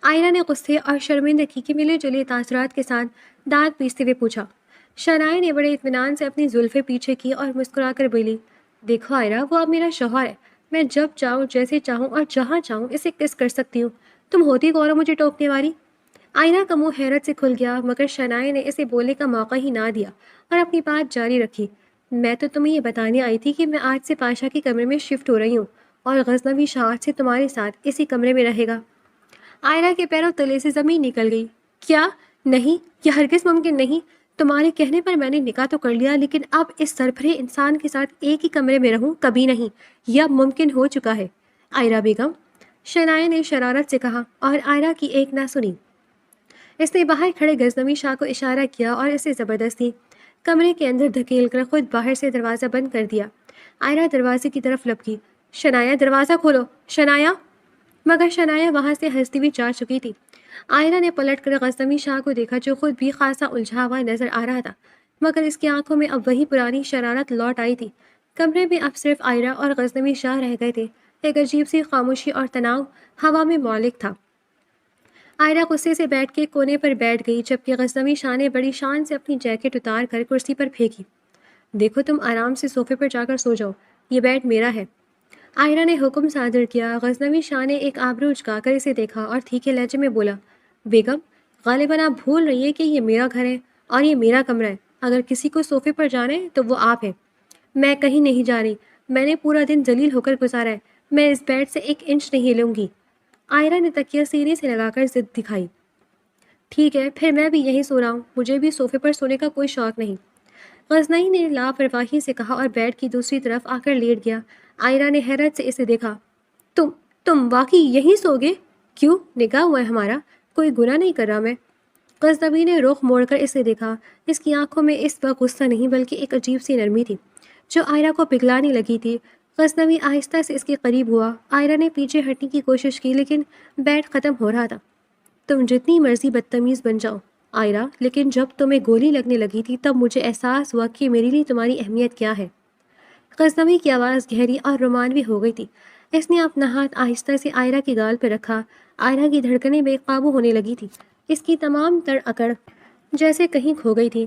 آئرہ نے غصے اور شرمندگی کے ملے جلے تاثرات کے ساتھ دانت پیستے ہوئے پوچھا۔ شنایا نے بڑے اطمینان سے اپنی زلفیں پیچھے کی اور مسکرا کر بولی، دیکھو آئرہ، وہ اب میرا شوہر ہے، میں جب چاہوں، جیسے چاہوں اور جہاں چاہوں اسے کس کر سکتی ہوں۔ تم ہوتی کون ہو مجھے ٹوکنے والی؟ آئرہ کا منہ حیرت سے کھل گیا، مگر شنایا نے اسے بولنے کا موقع ہی نہ دیا اور اپنی بات جاری رکھی۔ میں تو تمہیں یہ بتانے آئی تھی کہ میں آج سے پاشا کے کمرے میں شفٹ ہو رہی ہوں اور غزنوی شاہ آج سے تمہارے ساتھ اسی کمرے میں رہے گا۔ آئرہ کے پیروں تلے سے زمین نکل گئی۔ کیا؟ نہیں، یہ ہرگز ممکن نہیں۔ تمہارے کہنے پر میں نے نکاح تو کر لیا، لیکن اب اس سربرہ انسان کے ساتھ ایک ہی کمرے میں رہوں کبھی نہیں، یہ اب ممکن ہو چکا ہے۔ آئرہ بیگم، شنایا نے شرارت سے کہا اور آئرہ کی ایک نہ سنی۔ اس نے باہر کھڑے غزنوی شاہ کو اشارہ کیا اور اسے زبردستی کمرے کے اندر دھکیل کر خود باہر سے دروازہ بند کر دیا۔ آئرہ دروازے کی طرف لپکی۔ شنایا، دروازہ کھولو، شنایا! مگر شنایا وہاں سے ہنستی ہوئی جا چکی تھی۔ آئرہ نے پلٹ کر غزنوی شاہ کو دیکھا جو خود بھی خاصا الجھا ہوا نظر آ رہا تھا، مگر اس کی آنکھوں میں اب وہی پرانی شرارت لوٹ آئی تھی۔ کمرے میں اب صرف آئرہ اور غزنوی شاہ رہ گئے تھے۔ ایک عجیب سی خاموشی اور تناؤ ہوا میں مالک تھا۔ آئرہ غصے سے بیٹھ کے کونے پر بیٹھ گئی، جبکہ غزنوی شاہ نے بڑی شان سے اپنی جیکٹ اتار کر کرسی پر پھینکی۔ دیکھو تم آرام سے صوفے پر جا کر سو جاؤ، یہ بیڈ میرا ہے، آئرہ نے حکم صادر کیا۔ غزنوی شاہ نے ایک آبرو اچکا کر اسے دیکھا اور تھیکے لہجے میں بولا، بیگم، غالباً آپ بھول رہی ہے کہ یہ میرا گھر ہے اور یہ میرا کمرہ ہے۔ اگر کسی کو صوفے پر جانا ہے تو وہ آپ ہیں۔ میں کہیں نہیں جا رہی، میں نے پورا دن ذلیل ہو کر گزارا ہے، میں اس بیڈ سے ایک انچ نہیں ہلوں گی۔ آئرہ نے تکیہ سینے سے لگا کر ضد دکھائی۔ ٹھیک ہے، پھر میں بھی یہیں سو رہا ہوں، مجھے بھی صوفے پر سونے کا کوئی شوق نہیں، غزنوی نے لاپرواہی سے کہا اور بیڈ کی دوسری طرف آ کر لیٹ گیا۔ آئرہ نے حیرت سے اسے دیکھا۔ تم واقعی یہیں سو گے؟ کیوں؟ نکاح ہوا ہے ہمارا، کوئی گناہ نہیں کر رہا میں۔ غزنوی نے رخ موڑ کر اسے دیکھا۔ اس کی آنکھوں میں اس وقت غصہ نہیں بلکہ ایک عجیب سی نرمی تھی جو آئرہ کو پگھلانے لگی تھی۔ غزنوی آہستہ سے اس کے قریب ہوا۔ آئرہ نے پیچھے ہٹنے کی کوشش کی لیکن بیڈ ختم ہو رہا تھا۔ تم جتنی مرضی بدتمیز بن جاؤ آئرہ، لیکن جب تمہیں گولی لگنے لگی تھی تب مجھے احساس ہوا کہ میرے لیے تمہاری اہمیت کیا ہے۔ غزنوی کی آواز گہری اور رومانوی ہو گئی تھی۔ اس نے اپنا ہاتھ آہستہ سے آئرہ کی گال پہ رکھا۔ آئرہ کی دھڑکنیں بے قابو ہونے لگی تھی، اس کی تمام تڑ اکڑ جیسے کہیں کھو گئی تھی۔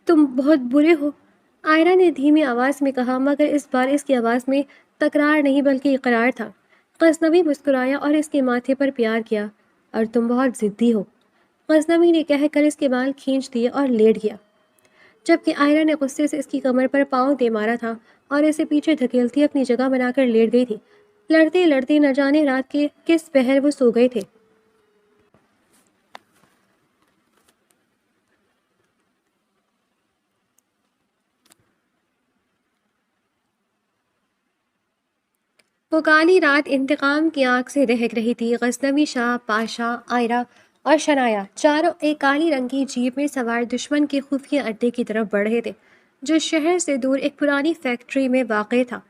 تم بہت برے ہو، آئرہ نے دھیمی آواز میں کہا، مگر اس بار اس کی آواز میں تکرار نہیں بلکہ اقرار تھا۔ غزنوی مسکرایا اور اس کے ماتھے پر پیار کیا۔ اور تم بہت ضدی ہو، غزنوی نے کہہ کر اس کے بال کھینچ دیے اور لیٹ گیا، جبکہ آئرہ نے غصے سے اس کی کمر پر پاؤں دے مارا تھا اور اسے پیچھے دھکیلتی اپنی جگہ بنا کر لیٹ گئی تھی۔ لڑتے لڑتے نہ جانے رات کے کس پہر وہ سو گئے تھے۔ وہ کالی رات انتقام کی آنکھ سے دہک رہی تھی۔ غزنوی شاہ، پاشا، آئرہ اور شنایا چاروں ایک کالی رنگ کی جیپ میں سوار دشمن کے خفیہ اڈے کی طرف بڑھ رہے تھے جو شہر سے دور ایک پرانی فیکٹری میں واقع تھا۔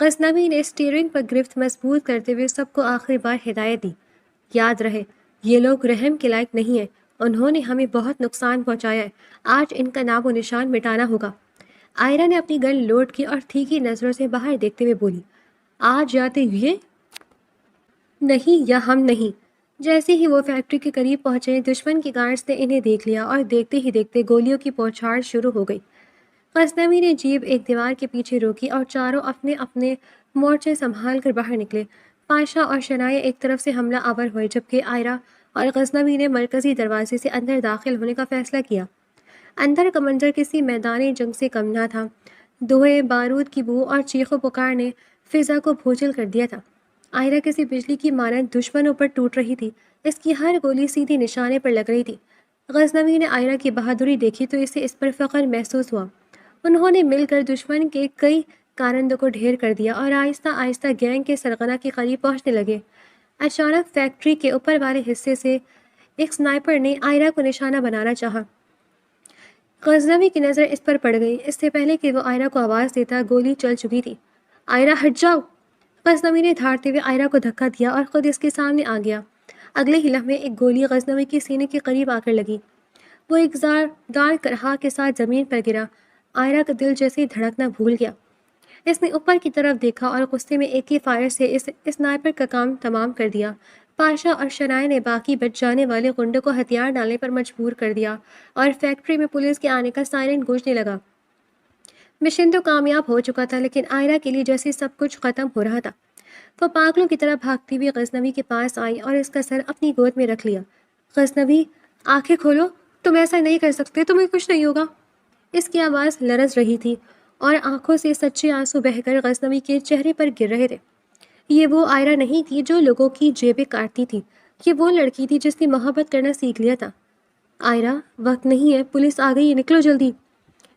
غزنوی نے اسٹیئرنگ پر گرفت مضبوط کرتے ہوئے سب کو آخری بار ہدایت دی، یاد رہے یہ لوگ رحم کے لائق نہیں ہیں، انہوں نے ہمیں بہت نقصان پہنچایا ہے، آج ان کا نام و نشان مٹانا ہوگا۔ آئرہ نے اپنی گن لوڈ کی اور تیکھی نظروں سے باہر دیکھتے ہوئے بولی، آج جاتے ہوئے نہیں یا ہم نہیں۔ جیسے ہی وہ فیکٹری کے قریب پہنچے، دشمن کی گارڈز نے انہیں دیکھ لیا اور دیکھتے ہی دیکھتے گولیوں کی بوچھاڑ شروع ہو گئی۔ غزنوی نے جیپ ایک دیوار کے پیچھے روکی اور چاروں اپنے اپنے مورچے سنبھال کر باہر نکلے۔ پاشا اور شنائے ایک طرف سے حملہ آور ہوئے، جبکہ آئرہ اور غزنوی نے مرکزی دروازے سے اندر داخل ہونے کا فیصلہ کیا۔ اندر کا منظر کسی میدان جنگ سے کم نہ تھا۔ دھوئے، بارود کی بو اور چیخ و پکار نے فضا کو بھوچل کر دیا تھا۔ آئرہ کسی بجلی کی مانند دشمنوں پر ٹوٹ رہی تھی، اس کی ہر گولی سیدھی نشانے پر لگ رہی تھی۔ غزنوی نے آئرہ کی بہادری دیکھی تو اسے اس پر فخر محسوس ہوا۔ انہوں نے مل کر دشمن کے کئی کارندوں کو ڈھیر کر دیا اور آہستہ آہستہ گینگ کے سرغنہ کے قریب پہنچنے لگے۔ اچانک فیکٹری کے اوپر والے حصے سے ایک سنائپر نے آئرہ کو نشانہ بنانا چاہا۔ غزنوی کی نظر اس پر پڑ گئی۔ اس سے پہلے کہ وہ آئرہ کو آواز دیتا، گولی چل چکی تھی۔ آئرہ ہٹ جاؤ! غزنوی نے دھاڑتے ہوئے آئرہ کو دھکا دیا اور خود اس کے سامنے آ گیا۔ اگلے ہی لمحے ایک گولی غزنوی کے سینے کے قریب آ کر لگی۔ وہ ایک زوردار کرہا کے ساتھ زمین پر گرا۔ آئرہ کا دل جیسے دھڑکنا بھول گیا۔ اس نے اوپر کی طرف دیکھا اور غصے میں ایک ہی فائر سے اس سنائپر کا کام تمام کر دیا۔ پاشا اور شنائے نے باقی بچ جانے والے غنڈوں کو ہتھیار ڈالنے پر مجبور کر دیا اور فیکٹری میں پولیس کے آنے کا سائرن گونجنے لگا۔ مشن تو کامیاب ہو چکا تھا، لیکن آئرہ کے لیے جیسے سب کچھ ختم ہو رہا تھا۔ وہ پاگلوں کی طرح بھاگتی ہوئی غزنوی کے پاس آئی اور اس کا سر اپنی گود میں رکھ لیا۔ غزنوی، آنکھیں کھولو، تم ایسا نہیں کر سکتے، تمہیں کچھ نہیں ہوگا۔ اس کی آواز لرز رہی تھی اور آنکھوں سے سچے آنسو بہہ کر غزنوی کے چہرے پر گر رہے تھے۔ یہ وہ آئرہ نہیں تھی جو لوگوں کی جیبیں کاٹتی تھی، یہ وہ لڑکی تھی جس نے محبت کرنا سیکھ لیا تھا۔ آئرہ، وقت نہیں ہے، پولیس آ گئی ہے، نکلو جلدی،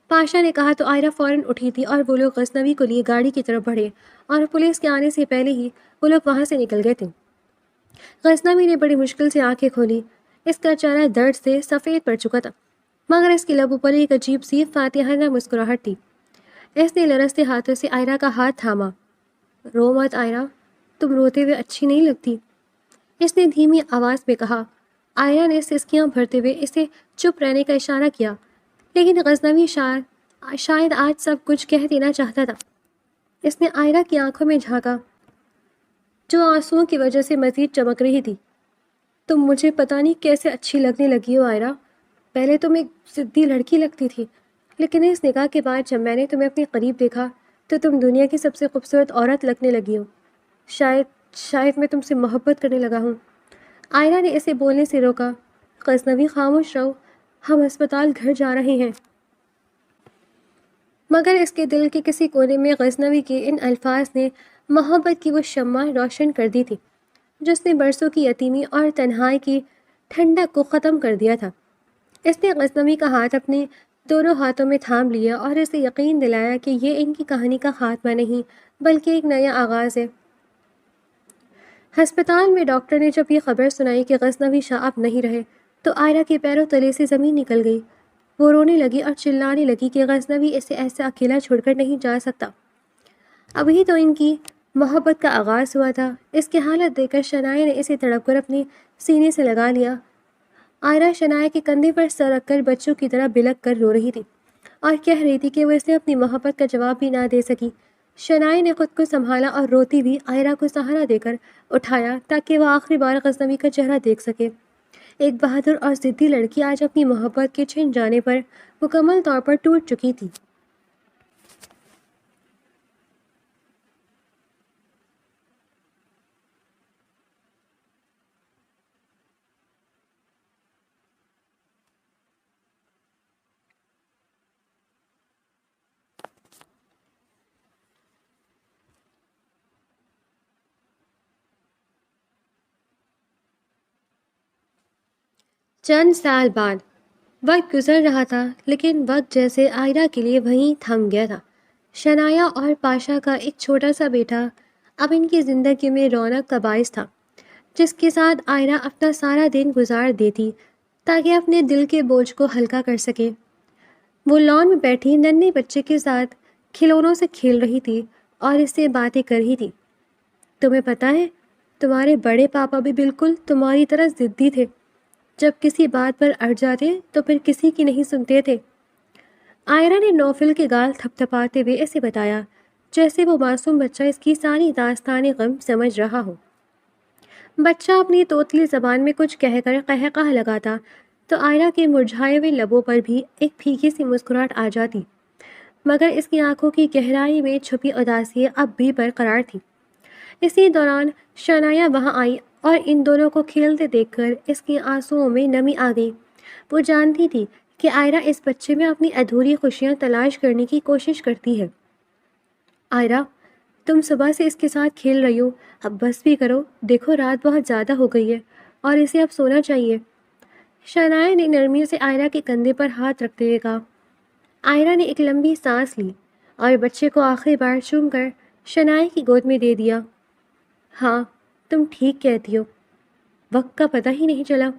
پاشا نے کہا تو آئرہ فوراً اٹھی تھی اور وہ لوگ غزنوی کو لیے گاڑی کی طرف بڑھے اور پولیس کے آنے سے پہلے ہی وہ لوگ وہاں سے نکل گئے تھے۔ غزنوی نے بڑی مشکل سے آنکھیں کھولی۔ اس کا چہرہ درد سے سفید پڑ چکا تھا، مگر اس کے لبوں پر ایک عجیب سی فاتحانہ مسکراہٹ تھی۔ اس نے لرزتے ہاتھوں سے آئرہ کا ہاتھ تھاما۔ رو مت آئرہ، تم روتے ہوئے اچھی نہیں لگتی، اس نے دھیمی آواز میں کہا۔ آئرہ نے سسکیاں بھرتے ہوئے اسے چپ رہنے کا اشارہ کیا، لیکن غزنوی شاید آج سب کچھ کہہ دینا چاہتا تھا۔ اس نے آئرہ کی آنکھوں میں جھانکا جو آنسوؤں کی وجہ سے مزید چمک رہی تھی۔ تم مجھے پتہ نہیں کیسے اچھی لگنے لگی ہو آئرہ، پہلے تم ایک ضدی لڑکی لگتی تھی، لیکن اس نگاہ کے بعد جب میں نے تمہیں اپنے قریب دیکھا تو تم دنیا کی سب سے خوبصورت عورت لگنے لگی ہو۔ شاید میں تم سے محبت کرنے لگا ہوں۔ آئرہ نے اسے بولنے سے روکا۔ غزنوی، خاموش رہو، ہم ہسپتال گھر جا رہے ہیں۔ مگر اس کے دل کے کسی کونے میں غزنوی کے ان الفاظ نے محبت کی وہ شمع روشن کر دی تھی جس نے برسوں کی یتیمی اور تنہائی کی ٹھنڈک کو ختم کر دیا تھا۔ اس نے غزنوی کا ہاتھ اپنے دونوں ہاتھوں میں تھام لیا اور اسے یقین دلایا کہ یہ ان کی کہانی کا خاتمہ نہیں بلکہ ایک نیا آغاز ہے۔ ہسپتال میں ڈاکٹر نے جب یہ خبر سنائی کہ غزنوی شاہ اب نہیں رہے تو آئرہ کے پیروں تلے سے زمین نکل گئی۔ وہ رونے لگی اور چلانے لگی کہ غزنوی اسے ایسے اکیلا چھوڑ کر نہیں جا سکتا۔ ابھی تو ان کی محبت کا آغاز ہوا تھا۔ اس کی حالت دیکھ کر شنائے نے اسے تڑپ کر اپنے سینے سے لگا لیا۔ آئرہ شنائے کے کندھے پر سر رکھ کر بچوں کی طرح بلک کر رو رہی تھی اور کہہ رہی تھی کہ وہ اسے اپنی محبت کا جواب بھی نہ دے سکی۔ شنائے نے خود کو سنبھالا اور روتی ہوئی آئرہ کو سہارا دے کر اٹھایا تاکہ وہ آخری بار غزنوی کا چہرہ دیکھ سکے۔ ایک بہادر اور ضدی لڑکی آج اپنی محبت کے چھن جانے پر مکمل طور پر ٹوٹ چکی تھی۔ چند سال بعد وقت گزر رہا تھا، لیکن وقت جیسے آئرہ کے لیے وہیں تھم گیا تھا۔ شنایا اور پاشا کا ایک چھوٹا سا بیٹا اب ان کی زندگی میں رونق کا باعث تھا، جس کے ساتھ آئرہ اپنا سارا دن گزار دیتی تاکہ اپنے دل کے بوجھ کو ہلکا کر سکے۔ وہ لان میں بیٹھی ننھے بچے کے ساتھ کھلونوں سے کھیل رہی تھی اور اس سے باتیں کر رہی تھی۔ تمہیں پتہ ہے، تمہارے بڑے پاپا بھی بالکل تمہاری طرح ضدی تھے۔ جب کسی بات پر اڑ جاتے تو پھر کسی کی نہیں سنتے تھے۔ آئرہ نے نوفل کے گال تھپ تھپاتے ہوئے اسے بتایا، جیسے وہ معصوم بچہ اس کی ساری داستان غم سمجھ رہا ہو۔ بچہ اپنی توتلی زبان میں کچھ کہہ کر قہقہ لگاتا تو آئرہ کے مرجھائے ہوئے لبوں پر بھی ایک پھیکی سی مسکراہٹ آ جاتی، مگر اس کی آنکھوں کی گہرائی میں چھپی اداسی اب بھی برقرار تھی۔ اسی دوران شنایا وہاں آئی اور ان دونوں کو کھیلتے دیکھ کر اس کی آنسوؤں میں نمی آ گئی۔ وہ جانتی تھی کہ آئرہ اس بچے میں اپنی ادھوری خوشیاں تلاش کرنے کی کوشش کرتی ہے۔ آئرہ، تم صبح سے اس کے ساتھ کھیل رہی ہو، اب بس بھی کرو، دیکھو رات بہت زیادہ ہو گئی ہے اور اسے اب سونا چاہیے۔ شنایا نے نرمی سے آئرہ کے کندھے پر ہاتھ رکھتے ہوئے کہا۔ آئرہ نے ایک لمبی سانس لی اور بچے کو آخری بار چوم کر شنایا کی گود میں دے دیا۔ ہاں، تم ٹھیک کہتی ہو، وقت کا پتہ ہی نہیں چلا،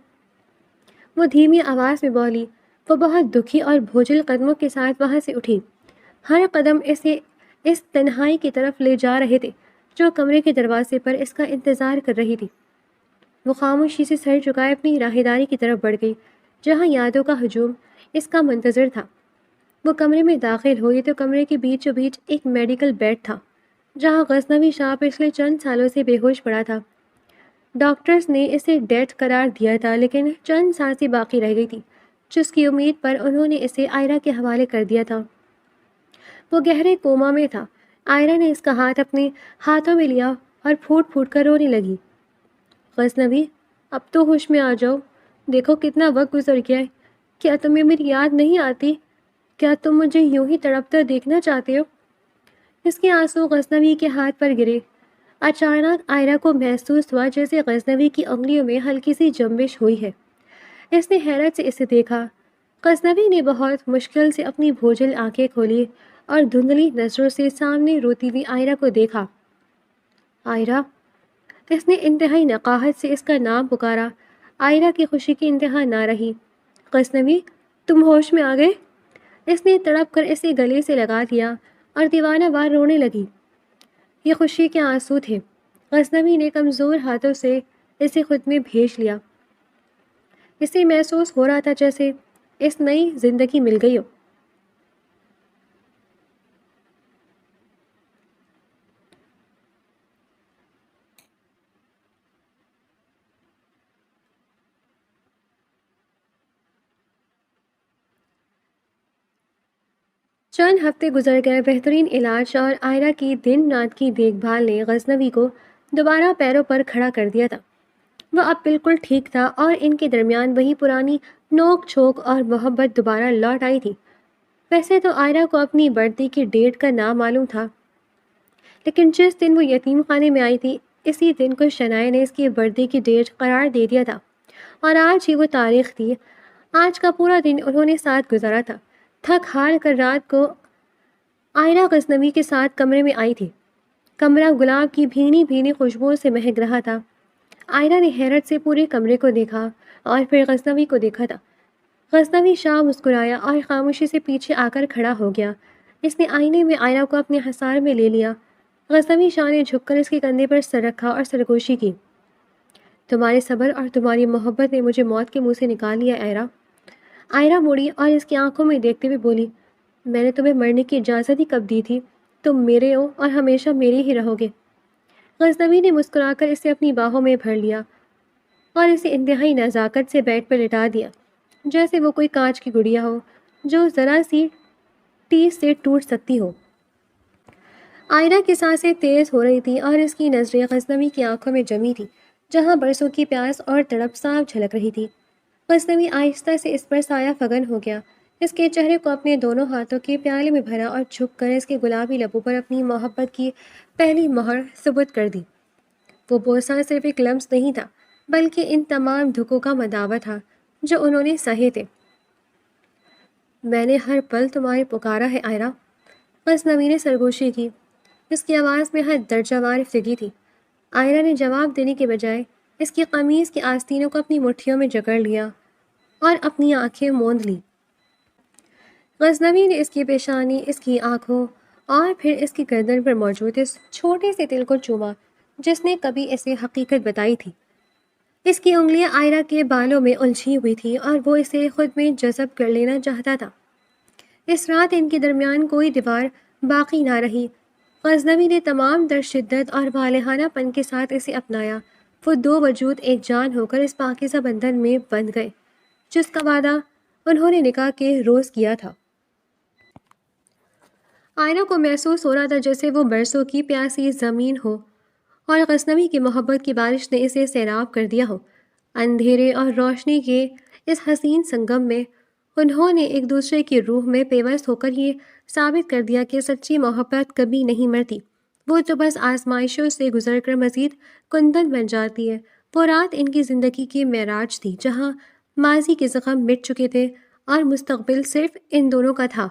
وہ دھیمی آواز میں بولی۔ وہ بہت دکھی اور بوجھل قدموں کے ساتھ وہاں سے اٹھی۔ ہر قدم اسے اس تنہائی کی طرف لے جا رہے تھے جو کمرے کے دروازے پر اس کا انتظار کر رہی تھی۔ وہ خاموشی سے سر جھکائے اپنی راہداری کی طرف بڑھ گئی جہاں یادوں کا ہجوم اس کا منتظر تھا۔ وہ کمرے میں داخل ہوئی تو کمرے کے بیچوں بیچ ایک میڈیکل بیڈ تھا جہاں غزنوی شاہ پچھلے چند سالوں سے بے ہوش پڑا تھا۔ ڈاکٹرز نے اسے ڈیتھ قرار دیا تھا، لیکن چند سانسیں باقی رہ گئی تھی جس کی امید پر انہوں نے اسے آئرہ کے حوالے کر دیا تھا۔ وہ گہرے کوما میں تھا۔ آئرہ نے اس کا ہاتھ اپنے ہاتھوں میں لیا اور پھوٹ پھوٹ کر رونے لگی۔ غزنوی، اب تو ہوش میں آ جاؤ، دیکھو کتنا وقت گزر گیا ہے، کیا تمہیں میری یاد نہیں آتی؟ کیا تم مجھے یوں ہی تڑپتا دیکھنا چاہتے ہو؟ اس کے آنسو غزنوی کے ہاتھ پر گرے۔ اچانک آئرہ کو محسوس ہوا جیسے غزنوی کی انگلیوں میں ہلکی سی جنبش ہوئی ہے۔ اس نے حیرت سے اسے دیکھا۔ غزنوی نے بہت مشکل سے اپنی بھوجل آنکھیں کھولی اور دھندلی نظروں سے سامنے روتی ہوئی آئرہ کو دیکھا۔ آئرہ، اس نے انتہائی نقاہت سے اس کا نام پکارا۔ آئرہ کی خوشی کی انتہا نہ رہی۔ غزنوی، تم ہوش میں آ گئے؟ اس نے تڑپ کر اسے گلے سے لگا لیا اور دیوانہ وار رونے لگی۔ یہ خوشی کے آنسو تھے۔ غزنوی نے کمزور ہاتھوں سے اسے خود میں بھیج لیا۔ اسے محسوس ہو رہا تھا جیسے اس نئی زندگی مل گئی ہو۔ چند ہفتے گزر گئے۔ بہترین علاج اور آئرہ کی دن رات کی دیکھ بھال نے غزنوی کو دوبارہ پیروں پر کھڑا کر دیا تھا۔ وہ اب بالکل ٹھیک تھا اور ان کے درمیان وہی پرانی نوک جھونک اور محبت دوبارہ لوٹ آئی تھی۔ ویسے تو آئرہ کو اپنی برتھڈے کی ڈیٹ کا نام معلوم تھا، لیکن جس دن وہ یتیم خانے میں آئی تھی اسی دن کو شنایا نے اس کی برتھڈے کی ڈیٹ قرار دے دیا تھا، اور آج ہی وہ تاریخ تھی۔ آج کا پورا دن انہوں نے ساتھ گزارا تھا۔ تھک ہار کر رات کو آئرہ غزنوی کے ساتھ کمرے میں آئی تھی۔ کمرہ گلاب کی بھینی بھینی خوشبوؤں سے مہک رہا تھا۔ آئرہ نے حیرت سے پورے کمرے کو دیکھا اور پھر غزنوی کو دیکھا تھا۔ غزنوی شاہ مسکرایا اور خاموشی سے پیچھے آ کر کھڑا ہو گیا۔ اس نے آئینے میں آئرہ کو اپنے حصار میں لے لیا۔ غزنوی شاہ نے جھک کر اس کے کندھے پر سر رکھا اور سرگوشی کی۔ تمہارے صبر اور تمہاری محبت نے مجھے موت کے منہ سے نکال لیا آئرہ۔ آئرہ مڑی اور اس کی آنکھوں میں دیکھتے ہوئے بولی، میں نے تمہیں مرنے کی اجازت ہی کب دی تھی؟ تم میرے ہو اور ہمیشہ میرے ہی رہو گے۔ غزنوی نے مسکرا کر اسے اپنی باہوں میں بھر لیا اور اسے انتہائی نزاکت سے بیڈ پر لٹا دیا، جیسے وہ کوئی کانچ کی گڑیا ہو جو ذرا سی ٹیس سے ٹوٹ سکتی ہو۔ آئرہ کی سانسیں تیز ہو رہی تھی اور اس کی نظریں غزنوی کی آنکھوں میں جمی تھی جہاں برسوں کی پیاس اور تڑپ صاف جھلک رہی تھی۔ غزنوی آہستہ سے اس پر سایہ فگن ہو گیا، اس کے چہرے کو اپنے دونوں ہاتھوں کے پیالے میں بھرا اور جھک کر اس کے گلابی لبوں پر اپنی محبت کی پہلی مہر ثبت کر دی۔ وہ بوسہ صرف ایک لمس نہیں تھا بلکہ ان تمام دکھوں کا مداوع تھا جو انہوں نے سہے تھے۔ میں نے ہر پل تمہارے پکارا ہے آئرہ، غزنوی نے سرگوشی کی۔ اس کی آواز میں حد درجہ وار فگی تھی۔ آئرہ نے جواب دینے کے بجائے اس کی قمیض کی آستینوں کو اپنی مٹھیوں میں جکڑ لیا اور اپنی آنکھیں موند لی۔ غزنوی نے اس کی پیشانی، اس کی آنکھوں اور پھر اس کی گردن پر موجود اس چھوٹے سے دل کو چوما جس نے کبھی اسے حقیقت بتائی تھی۔ اس کی انگلیاں آئرہ کے بالوں میں الجھی ہوئی تھی اور وہ اسے خود میں جذب کر لینا چاہتا تھا۔ اس رات ان کے درمیان کوئی دیوار باقی نہ رہی۔ غزنوی نے تمام در شدت اور والہانہ پن کے ساتھ اسے اپنایا۔ وہ دو وجود ایک جان ہو کر اس پاکیزہ بندھن میں بندھ گئے جس کا وعدہ انہوں نے نکاح کے روز کیا تھا۔ آئرہ کو محسوس ہو رہا تھا جیسے وہ برسوں کی پیاسی زمین ہو اور غزنوی کی محبت کی بارش نے اسے سیراب کر دیا ہو۔ اندھیرے اور روشنی کے اس حسین سنگم میں انہوں نے ایک دوسرے کی روح میں پیوست ہو کر یہ ثابت کر دیا کہ سچی محبت کبھی نہیں مرتی، وہ تو بس آزمائشوں سے گزر کر مزید کندن بن جاتی ہے۔ وہ رات ان کی زندگی کی معراج تھی جہاں ماضی کے زخم مٹ چکے تھے اور مستقبل صرف ان دونوں کا تھا۔